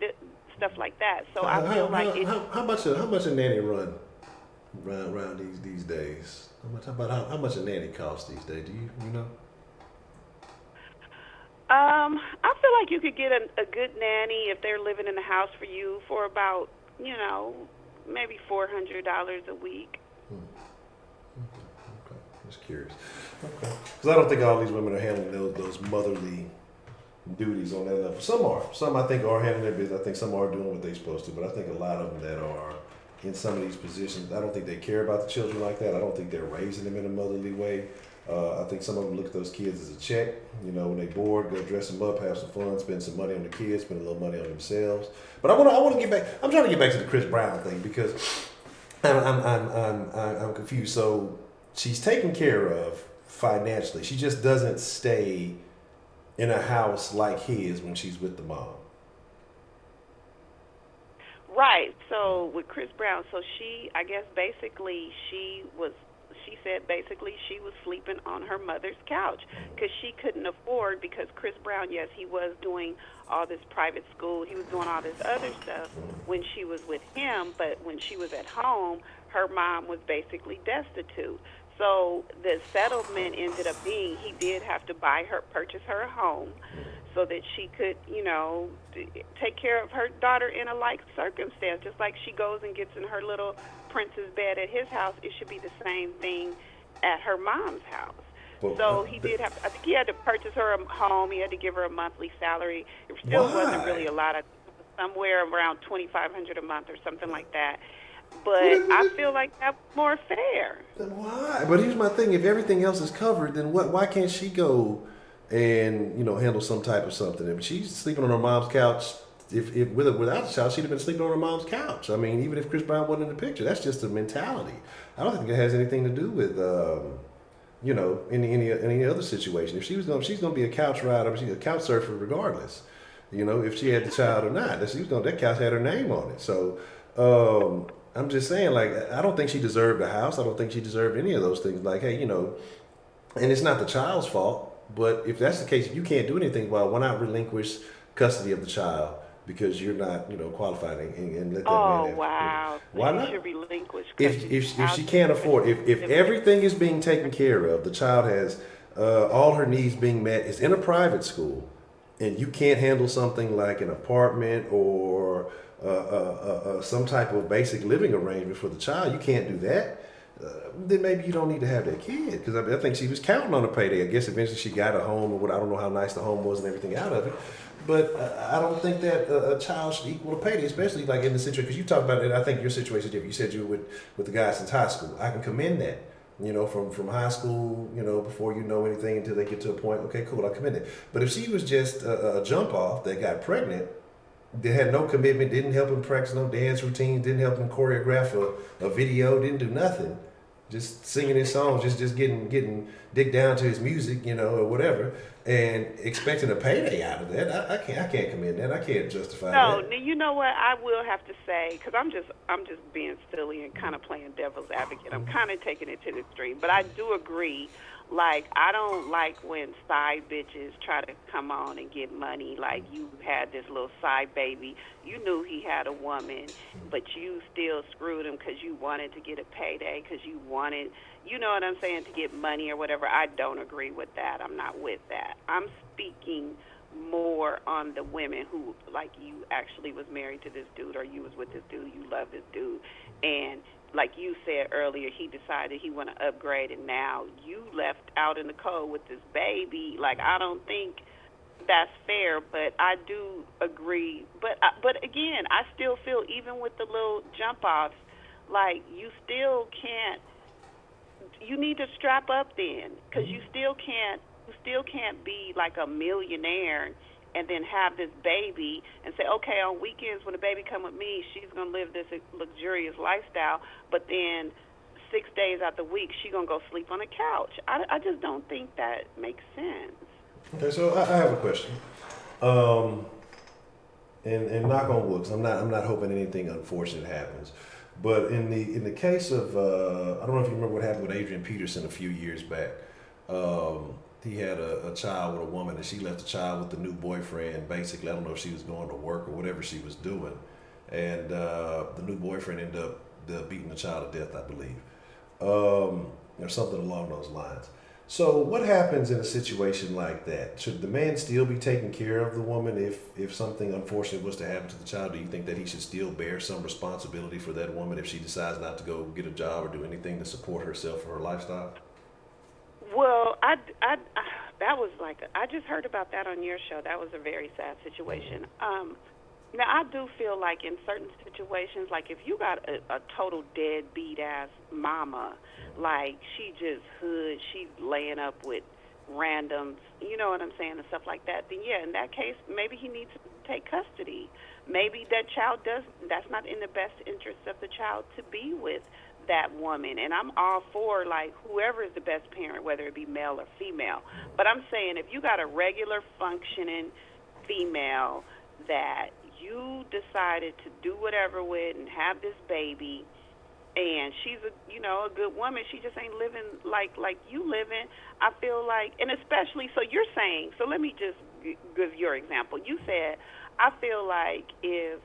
stuff like that. So I feel like how much a nanny run around these days? How much a nanny costs these days? Do you know? I feel like you could get a good nanny if they're living in the house for you for about, maybe $400 a week. Okay. Just curious. Okay. Because I don't think all these women are handling those motherly duties on that level. Some are. Some I think are handling their business. I think some are doing what they're supposed to. But I think a lot of them that are in some of these positions, I don't think they care about the children like that. I don't think they're raising them in a motherly way. I think some of them look at those kids as a check. When they bored, go dress them up, have some fun, spend some money on the kids, spend a little money on themselves. But I want to get back. I'm trying to get back to the Chris Brown thing because I'm confused. So she's taken care of financially. She just doesn't stay in a house like his when she's with the mom. Right. So with Chris Brown, she said basically she was sleeping on her mother's couch because she couldn't afford, because Chris Brown, yes, he was doing all this private school. He was doing all this other stuff when she was with him, but when she was at home, her mom was basically destitute. So the settlement ended up being he did have to purchase her a home so that she could, take care of her daughter in a like circumstance. Just like she goes and gets in her little princess bed at his house, it should be the same thing at her mom's house. So he did have, I think he had to purchase her a home. He had to give her a monthly salary. It still wasn't really a lot. It was somewhere around $2,500 a month or something like that. But I feel like that's more fair. Then why? But here's my thing: if everything else is covered, then why can't she go and handle some type of something? If she's sleeping on her mom's couch, if without a child, she'd have been sleeping on her mom's couch. I mean, even if Chris Brown wasn't in the picture, that's just a mentality. I don't think it has anything to do with any other situation. If she's gonna be a couch rider, she's a couch surfer regardless. If she had the child or not, that couch had her name on it. So. I'm just saying, I don't think she deserved a house. I don't think she deserved any of those things. And it's not the child's fault. But if that's the case, if you can't do anything, why not relinquish custody of the child because you're not, qualified and let that man have. Wow. Why not? Should relinquish If she can't afford, if everything is being taken care of, the child has all her needs being met, is in a private school, and you can't handle something like an apartment or some type of basic living arrangement for the child, you can't do that, then maybe you don't need to have that kid. Because I think she was counting on a payday. I guess eventually she got a home, or what, I don't know how nice the home was and everything out of it. But I don't think that a child should equal a payday, especially in the situation, because you talked about it. I think your situation is different. You said you were with the guy since high school. I can commend that. From high school, before you know anything until they get to a point, okay, cool, I commend it. But if she was just a jump off that got pregnant, they had no commitment, didn't help him practice no dance routines, didn't help him choreograph a video, didn't do nothing. Just singing his songs, just getting dig down to his music, or whatever, and expecting a payday out of that. I can't commend that. I can't justify that. No, you know what? I will have to say, because I'm just being silly and kind of playing devil's advocate. I'm kind of taking it to the extreme, but I do agree. I don't like when side bitches try to come on and get money. Like, you had this little side baby. You knew he had a woman, but you still screwed him because you wanted to get a payday, because you wanted, you know what I'm saying, to get money or whatever. I don't agree with that. I'm not with that. I'm speaking more on the women who, like, you actually was married to this dude, or you was with this dude, you love this dude, and like you said earlier, he decided he want to upgrade, and now you left out in the cold with this baby. I don't think that's fair, but I do agree. But again, I still feel, even with the little jump-offs, you still can't. You need to strap up then, because you still can't be like a millionaire and then have this baby and say, okay, on weekends when the baby come with me, she's going to live this luxurious lifestyle, but then 6 days out the week, she's going to go sleep on a couch. I just don't think that makes sense. Okay, so I have a question. And knock on wood, 'cause I'm not hoping anything unfortunate happens. But in the case of, I don't know if you remember what happened with Adrian Peterson a few years back. he had a child with a woman, and she left the child with the new boyfriend. Basically, I don't know if she was going to work or whatever she was doing, and the new boyfriend ended up beating the child to death, I believe, or something along those lines. So, what happens in a situation like that? Should the man still be taking care of the woman if something unfortunate was to happen to the child? Do you think that he should still bear some responsibility for that woman if she decides not to go get a job or do anything to support herself or her lifestyle? Well, that was like, I just heard about that on your show. That was a very sad situation. Now, I do feel like in certain situations, like if you got a total deadbeat ass mama, like she just hood, she's laying up with randoms, you know what I'm saying, and stuff like that, then yeah, in that case, maybe he needs to take custody. Maybe that child that's not in the best interest of the child to be with that woman. And I'm all for, like, whoever is the best parent, whether it be male or female. But I'm saying if you got a regular functioning female that you decided to do whatever with and have this baby, and she's a good woman, she just ain't living like you living, I feel like, and especially, so you're saying, so let me just give your example. You said, I feel like if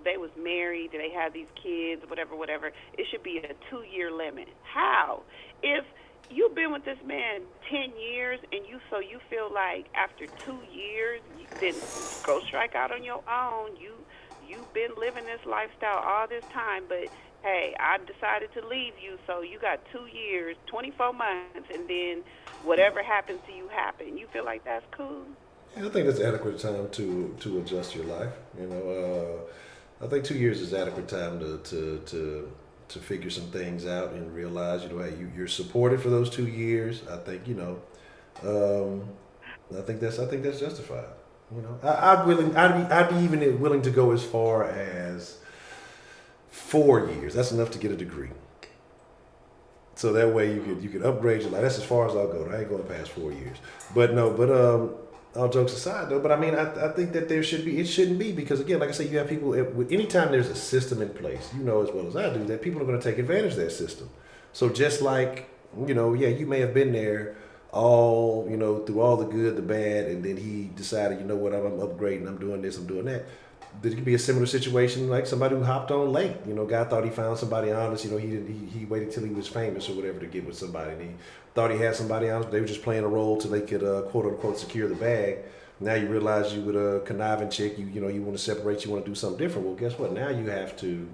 they was married, they had these kids, whatever, it should be a 2-year limit. How? If you've been with this man 10 years and you feel like after 2 years, then go strike out on your own. You've been living this lifestyle all this time, but hey, I decided to leave you, so you got 2 years, 24 months, and then whatever happens to you happen. You feel like that's cool? Yeah, I think that's adequate time to adjust your life. I think 2 years is adequate time to figure some things out and realize, hey, you're supported for those 2 years. I think, I think that's justified. I'd be even willing to go as far as 4 years. That's enough to get a degree. So that way you could upgrade your life. That's as far as I'll go. I ain't going past 4 years. But all jokes aside though, but I mean, I think that it shouldn't be, because again, like I say, you have people, anytime there's a system in place, as well as I do, that people are going to take advantage of that system. So just like, you may have been there all, through all the good, the bad, and then he decided, I'm upgrading, I'm doing this, I'm doing that. There could be a similar situation like somebody who hopped on late. Guy thought he found somebody honest. He waited till he was famous or whatever to get with somebody. And he thought he had somebody honest, but they were just playing a role till they could quote unquote secure the bag. Now you realize you with a conniving chick, you want to separate, you want to do something different. Well, guess what? Now you have to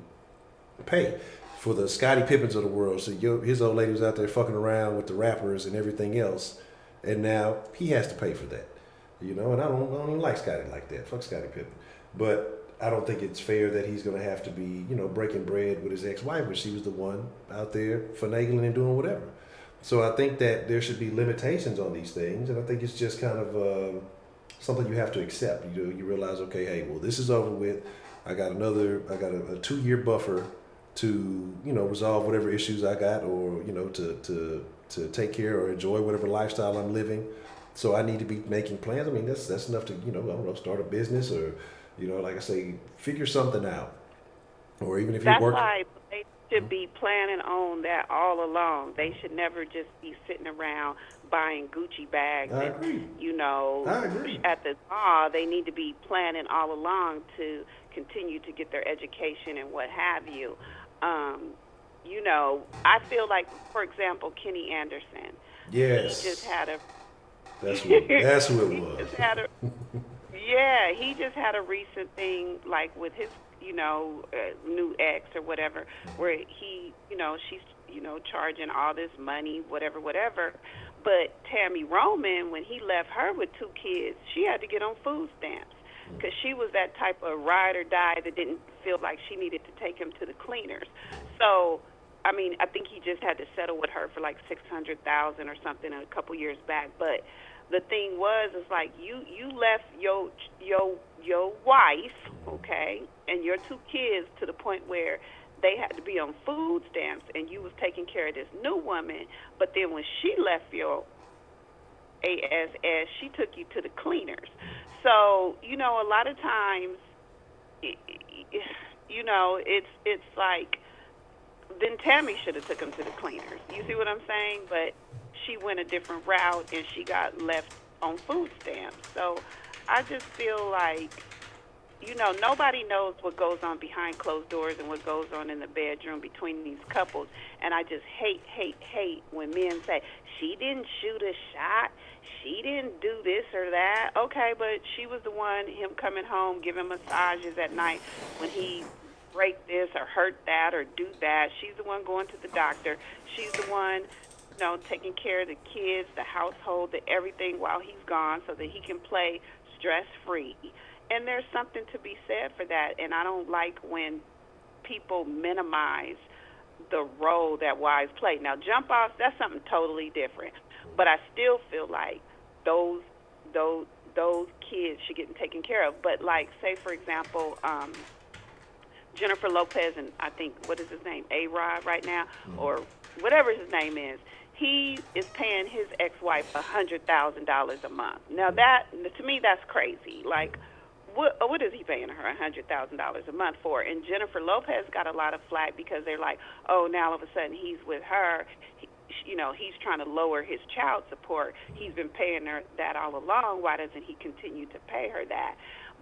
pay for the Scottie Pippens of the world. So his old lady was out there fucking around with the rappers and everything else, and now he has to pay for that. And I don't even like Scottie like that. Fuck Scottie Pippen. But I don't think it's fair that he's going to have to be, breaking bread with his ex-wife, but she was the one out there finagling and doing whatever. So I think that there should be limitations on these things, and I think it's just kind of something you have to accept. You realize, okay, hey, well, this is over with. I got a 2-year buffer to, resolve whatever issues I got, or, to take care or enjoy whatever lifestyle I'm living. So I need to be making plans. I mean, that's enough to, I don't know, start a business or, like I say, figure something out. Or even if you work. That's why they should be planning on that all along. They should never just be sitting around buying Gucci bags. I agree. I agree. At the mall, they need to be planning all along to continue to get their education and what have you. I feel like, for example, Kenny Anderson. Yes. He just had a. That's who it was. He just had a recent thing, like with his, new ex or whatever, where he, she's, charging all this money, whatever. But Tammy Roman, when he left her with 2 kids, she had to get on food stamps because she was that type of ride or die that didn't feel like she needed to take him to the cleaners. So, I mean, I think he just had to settle with her for like $600,000 or something a couple years back. But the thing was, it's like you left your wife, okay, and your 2 kids to the point where they had to be on food stamps, and you was taking care of this new woman. But then when she left your ASS, she took you to the cleaners. So a lot of times, it's like then Tammy should have took him to the cleaners. You see what I'm saying? But she went a different route and she got left on food stamps. So I just feel like, nobody knows what goes on behind closed doors and what goes on in the bedroom between these couples. And I just hate when men say, she didn't shoot a shot, she didn't do this or that. Okay, but she was the one, him coming home, giving massages at night when he break this or hurt that or do that. She's the one going to the doctor. She's the one, taking care of the kids, the household, the everything while he's gone so that he can play stress-free. And there's something to be said for that. And I don't like when people minimize the role that wives play. Now, jump off, that's something totally different. But I still feel like those kids should get taken care of. But like, say, for example, Jennifer Lopez and I think, what is his name, A-Rod right now, or whatever his name is, he is paying his ex-wife $100,000 a month. Now that, to me, that's crazy. Like, what is he paying her $100,000 a month for? And Jennifer Lopez got a lot of flack because they're like, oh, now all of a sudden he's with her. He's trying to lower his child support. He's been paying her that all along. Why doesn't he continue to pay her that?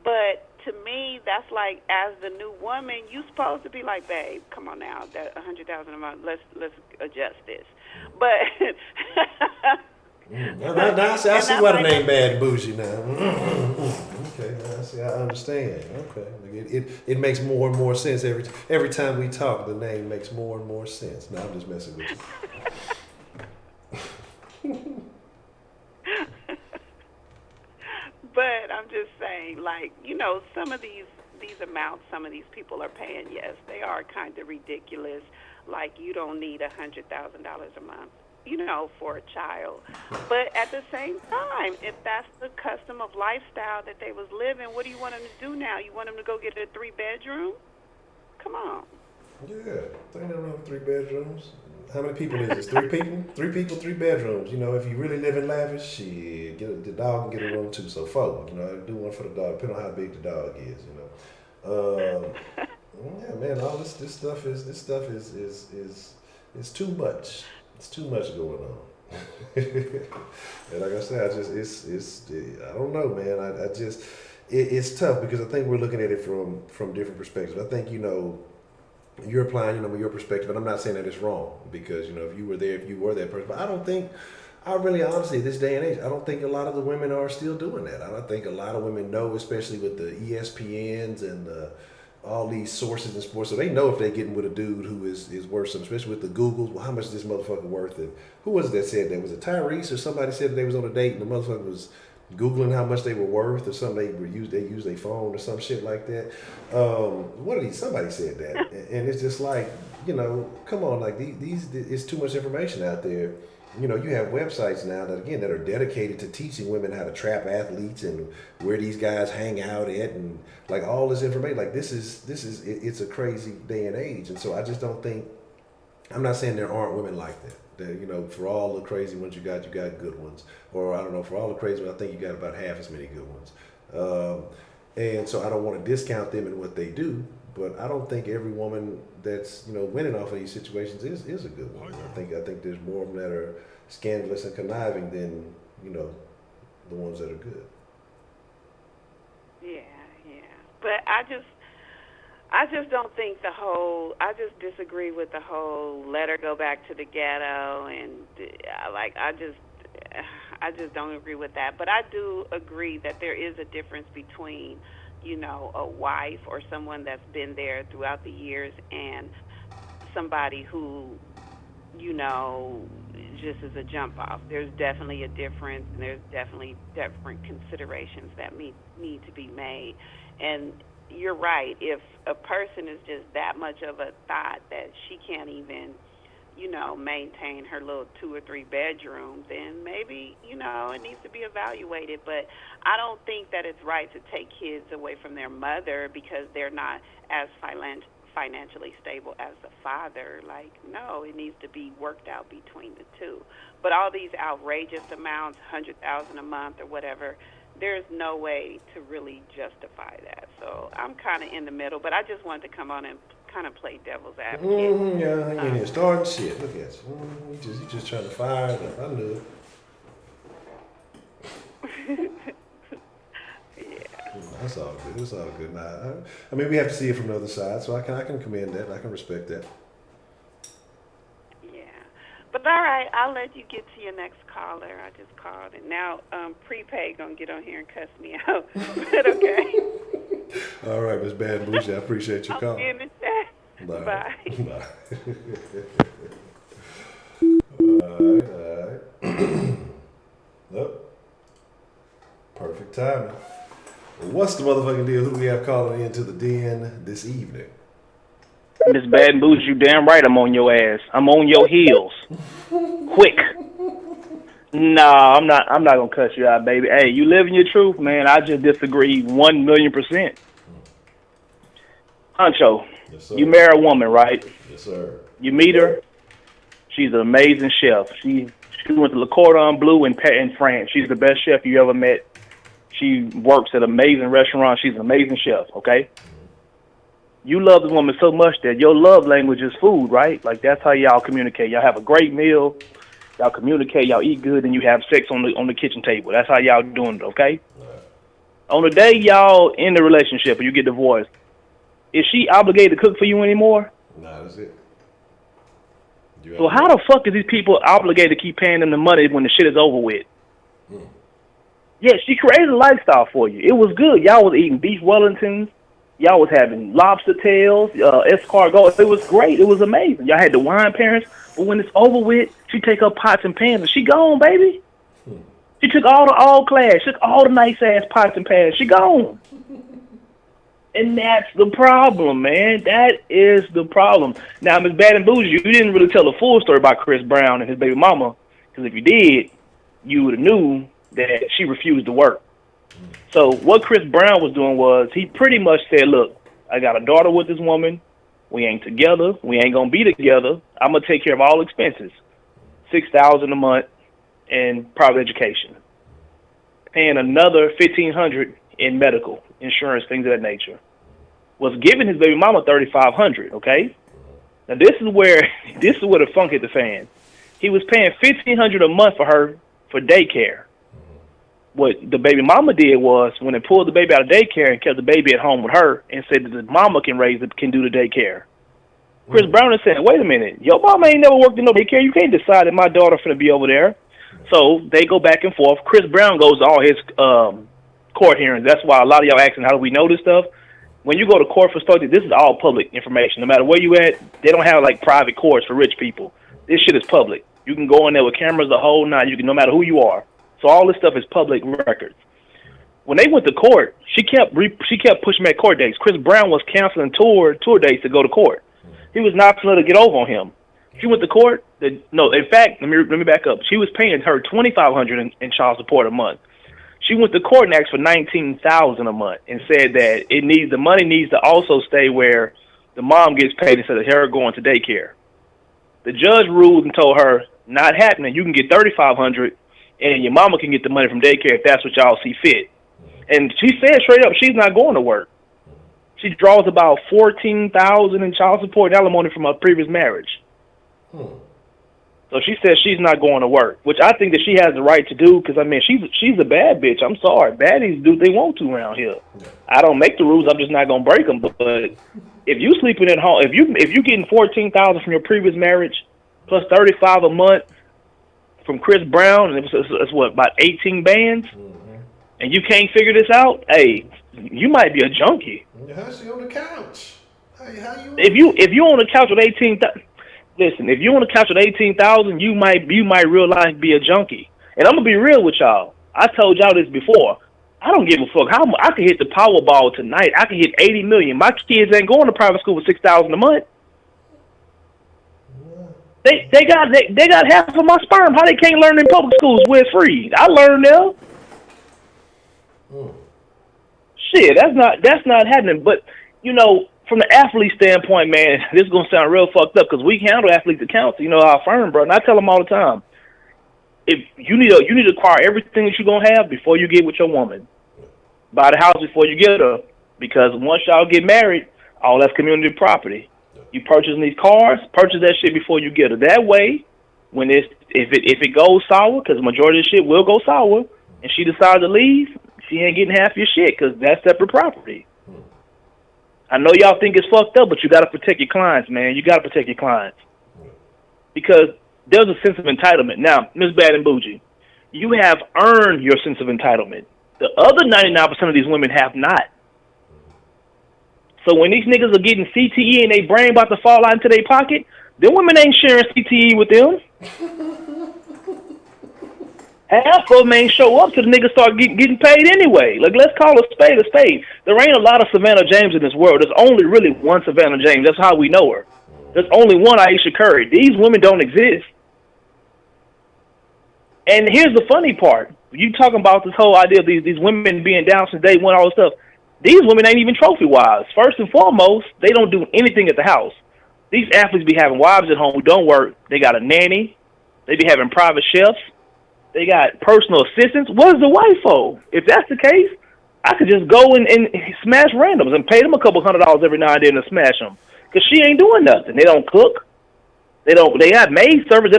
But to me, that's like, as the new woman, you're supposed to be like, babe, come on now, that $100,000 a month. Let's adjust this. But now, I see why the name Bad and Bougie now. Okay, now I see. I understand. Okay, it makes more and more sense every time we talk. The name makes more and more sense. No, I'm just messing with you. But I'm just saying, like, some of these amounts some of these people are paying, yes, they are kind of ridiculous. Like, you don't need $100,000 a month, for a child. But at the same time, if that's the custom of lifestyle that they was living, what do you want them to do now? You want them to go get a 3-bedroom? Come on. Yeah, ain't nothing wrong with 3 bedrooms. How many people is this? 3 people? 3 people, 3 bedrooms. If you really live in lavish, shit, the dog can get a room too. So 4. Do one for the dog, depending on how big the dog is. Yeah, man, all this stuff is too much. It's too much going on. And like I said, I don't know, man. It's tough because I think we're looking at it from different perspectives. I think you're applying, your perspective, and I'm not saying that it's wrong because, if you were that person, but I really honestly, this day and age, I don't think a lot of the women are still doing that. I don't think a lot of women know, especially with the ESPNs and all these sources in sports, so they know if they're getting with a dude who is worth something, especially with the Googles. Well, how much is this motherfucker worth? And who was it that said that? Was it Tyrese or somebody said that they was on a date and the motherfucker was Googling how much they were worth or something? They used their phone or some shit like that. Somebody said that, and it's just like, come on, like these it's too much information out there. You have websites now that are dedicated to teaching women how to trap athletes and where these guys hang out at and like all this information. Like it's a crazy day and age, and so I just don't think. I'm not saying there aren't women like that. For all the crazy ones you got good ones. Or I don't know, for all the crazy ones, I think you got about half as many good ones. And so I don't want to discount them in what they do, but I don't think every woman that's winning off of these situations is a good one. I think there's more of them that are scandalous and conniving than the ones that are good. Yeah. But I just don't think I just disagree with the whole let her go back to the ghetto, and I just don't agree with that. But I do agree that there is a difference between, a wife or someone that's been there throughout the years and somebody who, just is a jump off. There's definitely a difference, and there's definitely different considerations that need to be made. And you're right. If a person is just that much of a thought that she can't even, maintain her little 2 or 3 bedroom, then maybe, it needs to be evaluated. But I don't think that it's right to take kids away from their mother because they're not as financially stable as the father. Like, no, it needs to be worked out between the two. But all these outrageous amounts, $100,000 a month or whatever, there's no way to really justify that. So I'm kind of in the middle, but I just wanted to come on and kind of play devil's advocate. Yeah, I ain't here starting shit. Look at you. You just trying to fire it up. I knew it. Yeah. That's all good. It's all good. Nah, I mean, we have to see it from the other side, so I can commend that. I can respect that. Yeah. But all right, I'll let you get to your next caller. I just called, and now Prepaid gonna get on here and cuss me out. But okay. All right, Miss Bad Bougie, I appreciate your call. I'll be in the chat. Bye. Bye. All right. Nope. Perfect timing. What's the motherfucking deal? Who do we have calling into the den this evening? Miss Bad and Bougie, you damn right I'm on your ass. I'm on your heels. Quick. Nah, I'm not gonna cuss you out, baby. Hey, you living your truth, man. I just disagree 1,000,000%. Honcho, Yes, sir. you marry a woman, right? Yes, sir. You meet her. She's an amazing chef. She went to Le Cordon Bleu in France. She's the best chef you ever met. She works at amazing restaurants. She's an amazing chef, okay? You love this woman so much that your love language is food, right? Like, that's how y'all communicate. Y'all have a great meal. Y'all communicate. Y'all eat good, and you have sex on the kitchen table. That's how y'all doing it, okay? Right. On the day y'all in the relationship or you get divorced, is she obligated to cook for you anymore? Nah, that's it. So how the fuck is these people obligated to keep paying them the money when the shit is over with? Yeah, she created a lifestyle for you. It was good. Y'all was eating beef Wellingtons. Y'all was having lobster tails, escargot. It was great. It was amazing. Y'all had the wine parents. But when it's over with, she take her pots and pans and she gone, baby. She took all the all-class. She took all the nice-ass pots and pans. She gone. And that's the problem, man. That is the problem. Now, Ms. Bad and Bougie, you didn't really tell the full story about Chris Brown and his baby mama, because if you did, you would have knew that she refused to work. So what Chris Brown was doing was he pretty much said, look, I got a daughter with this woman. We ain't together. We ain't going to be together. I'm going to take care of all expenses, $6,000 a month in private education, paying another $1,500 in medical insurance, things of that nature. Was giving his baby mama $3,500. Okay, now this is where the funk hit the fan. He was paying $1,500 a month for her for daycare. What the baby mama did was when they pulled the baby out of daycare and kept the baby at home with her and said that the mama can do the daycare. Chris Brown is saying, wait a minute, your mama ain't never worked in no daycare. You can't decide that my daughter finna be over there. So they go back and forth. Chris Brown goes to all his court hearings. That's why a lot of y'all asking, how do we know this stuff? When you go to court for stuff, this is all public information. No matter where you at, they don't have like private courts for rich people. This shit is public. You can go in there with cameras the whole night. You can, no matter who you are. So all this stuff is public records. When they went to court, she kept pushing back court dates. Chris Brown was canceling tour dates to go to court. He was not going to get over on him. She went to court. No, in fact, let me back up. She was paying her $2,500 in child support a month. She went to court and asked for $19,000 a month and said that the money needs to also stay where the mom gets paid instead of her going to daycare. The judge ruled and told her, not happening. You can get $3,500 and your mama can get the money from daycare if that's what y'all see fit. And she said straight up she's not going to work. She draws about $14,000 in child support and alimony from her previous marriage. So she says she's not going to work, which I think that she has the right to do because, I mean, she's a bad bitch. I'm sorry. Baddies do what they want to around here. I don't make the rules. I'm just not going to break them. But if you sleeping at home, if you getting $14,000 from your previous marriage plus $35 a month from Chris Brown, and it's what, about 18 bands, and you can't figure this out, hey, you might be a junkie. How's she on the couch? How you? If you on the couch with 18,000. Listen, if you on the couch with 18,000, you might real life be a junkie. And I'm gonna be real with y'all. I told y'all this before. I don't give a fuck how I could hit the Powerball tonight. I could hit 80 million. My kids ain't going to private school for $6,000 a month. They got half of my sperm. How they can't learn in public schools where it's free? I learned there. Shit, that's not happening. But you know, from the athlete standpoint, man, this is gonna sound real fucked up because we handle athletes accounts, you know, our firm, bro. And I tell them all the time, if you need to acquire everything that you're gonna have before you get with your woman. Buy the house before you get her, because once y'all get married, all that's community property. You purchasing these cars, purchase that shit before you get her. That way, when if it goes sour, because the majority of the shit will go sour, and she decides to leave, she ain't getting half your shit because that's separate property. I know y'all think it's fucked up, but you got to protect your clients, man. You got to protect your clients. Because there's a sense of entitlement. Now, Ms. Bad and Bougie, you have earned your sense of entitlement. The other 99% of these women have not. So when these niggas are getting CTE and they brain about to fall out into their pocket, them women ain't sharing CTE with them. Half of them ain't show up till the niggas start getting paid anyway. Like, let's call a spade a spade. There ain't a lot of Savannah James in this world. There's only really one Savannah James. That's how we know her. There's only one Aisha Curry. These women don't exist. And here's the funny part. You talking about this whole idea of these women being down since day one, all this stuff. These women ain't even trophy wives. First and foremost, they don't do anything at the house. These athletes be having wives at home who don't work. They got a nanny. They be having private chefs. They got personal assistants. What is the wife for? If that's the case, I could just go and smash randoms and pay them a couple $100 every now and then to smash them. Because she ain't doing nothing. They don't cook. They have maid service.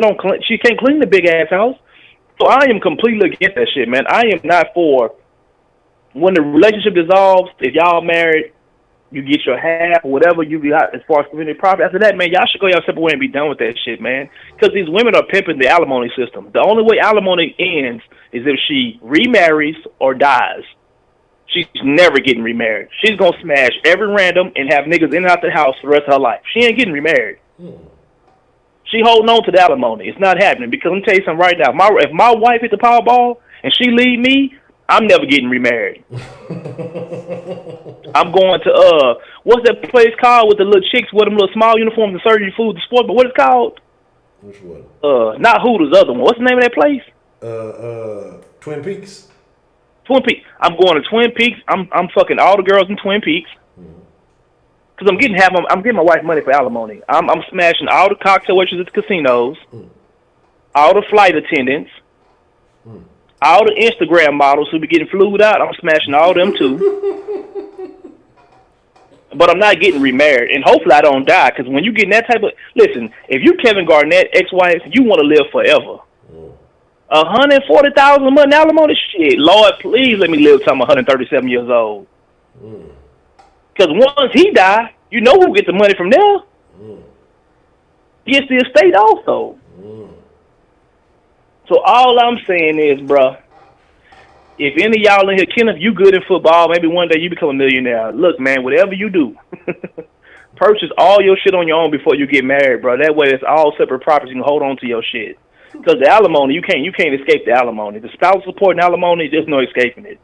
She can't clean the big ass house. So I am completely against that shit, man. I am not for when the relationship dissolves, if y'all married, you get your half or whatever you got as far as community property. After that, man, y'all should go y'all separate way and be done with that shit, man. Because these women are pimping the alimony system. The only way alimony ends is if she remarries or dies. She's never getting remarried. She's going to smash every random and have niggas in and out the house for the rest of her life. She ain't getting remarried. She holding on to the alimony. It's not happening. Because let me tell you something right now. If my wife hit the Powerball and she leave me, I'm never getting remarried. I'm going to, what's that place called with the little chicks with them little small uniforms and surgery food, the sport, but what it's called? Which one? Not Hooters, the other one. What's the name of that place? Twin Peaks. Twin Peaks. I'm going to Twin Peaks. I'm fucking all the girls in Twin Peaks. Because I'm getting my wife money for alimony. I'm smashing all the cocktail waitresses at the casinos, all the flight attendants, all the Instagram models who be getting flued out. I'm smashing all them too. But I'm not getting remarried, and hopefully I don't die. Because when you get that type of if you Kevin Garnett ex-wife, you want to live forever. 140,000 a month in alimony, shit. Lord, please let me live till I'm 137 years old. Because once he die, you know who gets the money from there. Gets the estate also. So all I'm saying is, bruh, if any of y'all in here, Kenneth, you good in football, maybe one day you become a millionaire. Look, man, whatever you do, purchase all your shit on your own before you get married, bro. That way it's all separate properties. You can hold on to your shit. Because the alimony, you can't escape the alimony. The spouse support and alimony, there's no escaping it.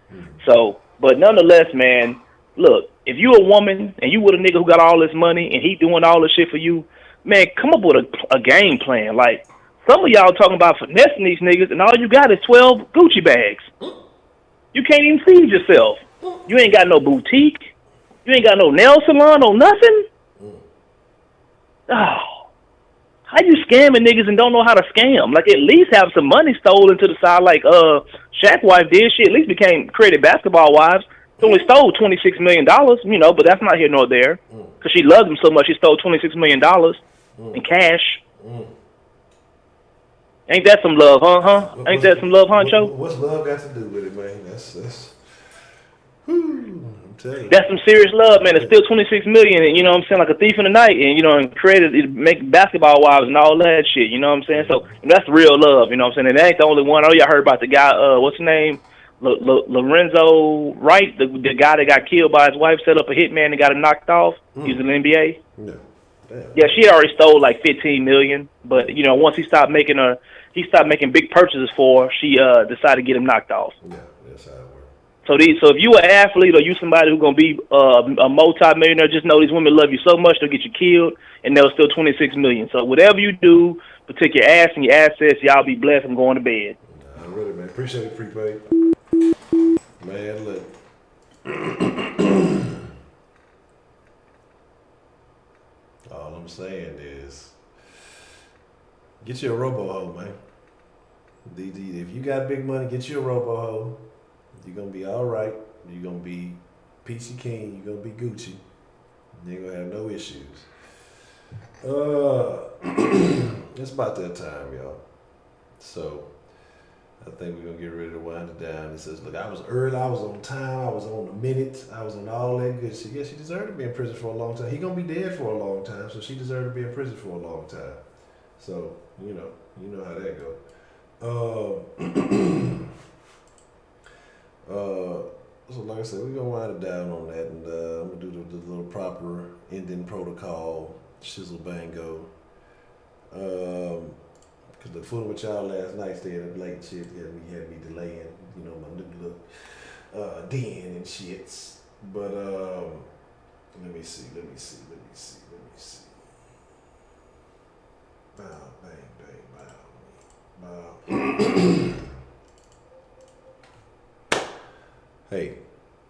So, but nonetheless, man, look, if you a woman and you with a nigga who got all this money and he doing all this shit for you, man, come up with a game plan. Like, some of y'all talking about finessing these niggas and all you got is 12 Gucci bags. You can't even feed yourself. You ain't got no boutique. You ain't got no nail salon or nothing. Oh, how you scamming niggas and don't know how to scam? Like, at least have some money stolen to the side like Shaq wife did. She at least created basketball wives. She only stole $26 million, but that's not here nor there. Because she loved him so much, she stole $26 million in cash. Ain't that some love, huh? Ain't that some love, Honcho? What's love got to do with it, man? That's I'm telling you. That's some serious love, man. It's still $26 million, and you know what I'm saying, like a thief in the night, and and created, make basketball wives and all that shit. You know what I'm saying? So that's real love. You know what I'm saying? And that ain't the only one. I know y'all heard about the guy. What's his name? Lorenzo Wright, the guy that got killed by his wife, set up a hitman and got him knocked off. He was in the NBA. Yeah, she had already stole like $15 million, but once he stopped making big purchases for her, she decided to get him knocked off. Yeah, that's how it works. So if you an athlete or you somebody who's gonna be a multi-millionaire, just know these women love you so much they'll get you killed, and they'll steal $26 million. So whatever you do, protect your ass and your assets. Y'all be blessed. I'm going to bed. Nah, really, man. Appreciate it, prepaid. Man, look. All I'm saying is, get you a robo-hoe, man. If you got big money, get you a robo-hoe. You're going to be all right. You're going to be peachy keen. You're going to be Gucci. You ain't going to have no issues. It's about that time, y'all. So I think we're gonna get ready to wind it down. He says, "Look, I was early, I was on time, I was on the minute, I was on all that good shit. Yeah, she deserved to be in prison for a long time. He gonna be dead for a long time, so she deserved to be in prison for a long time. So you know how that go. So like I said, we're gonna wind it down on that, and I'm gonna do the little proper ending protocol, shizzle bango. Cause the fooling with y'all last night, staying up late and shit, had me delaying, my new look, den and shits. But let me see. Bow, bang, bang, bow. Hey,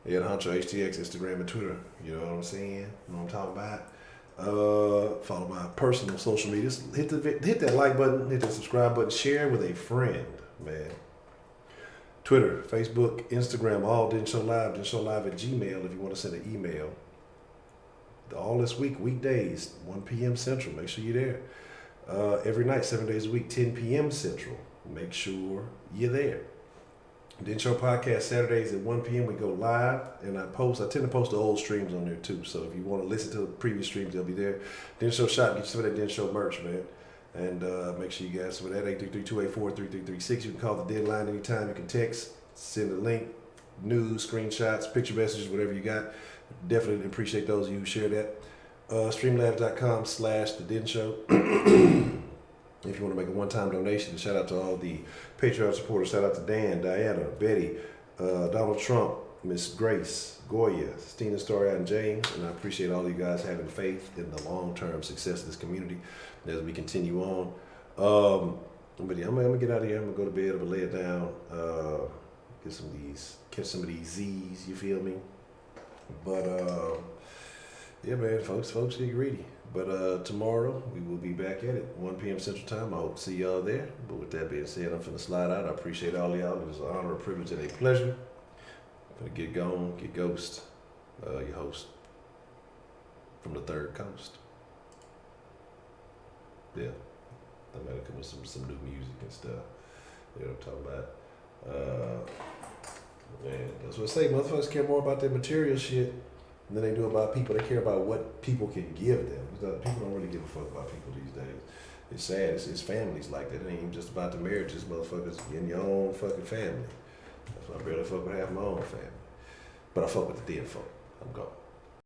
Honcho HTX, Instagram and Twitter. You know what I'm saying? You know what I'm talking about? Follow my personal social medias. Hit that like button, hit that subscribe button, share with a friend, man. Twitter, Facebook, Instagram, all didn't show live at Gmail if you want to send an email. All this week, weekdays, 1 p.m. Central. Make sure you're there. Every night, 7 days a week, 10 p.m. Central. Make sure you're there. Didn't Show Podcast Saturdays at 1 p.m. we go live, and I tend to post the old streams on there too. So if you want to listen to the previous streams, they'll be there. Didn't Show Shop, get you some of that Didn't Show merch, man. And make sure you guys some of that 833-284-3336. You can call the deadline anytime. You can text, send a link, news, screenshots, picture messages, whatever you got. Definitely appreciate those of you who share that. Streamlabs.com/The Didn't Show. If you want to make a one-time donation, shout out to all the Patreon supporters. Shout out to Dan, Diana, Betty, Donald Trump, Miss Grace, Goya, Stina Story, and James. And I appreciate all you guys having faith in the long-term success of this community as we continue on. But yeah, I'm gonna get out of here. I'm gonna go to bed. I'm gonna lay it down. Catch some of these Z's. You feel me? But yeah, man, folks get greedy. But tomorrow, we will be back at it, 1 p.m. Central Time. I hope to see y'all there. But with that being said, I'm finna slide out. I appreciate all y'all. It was an honor, a privilege, and a pleasure. I'm finna get gone, get ghost. Your host from the Third Coast. Yeah. I might come with some new music and stuff. You know what I'm talking about? Man, that's what I say. Motherfuckers care more about their material shit than they do about people. They care about what people can give them. People don't really give a fuck about people these days. It's sad. It's families like that. It ain't even just about the marriages, motherfuckers. In your own fucking family. That's why I barely fuck with half my own family. But I fuck with the dead folk. I'm gone.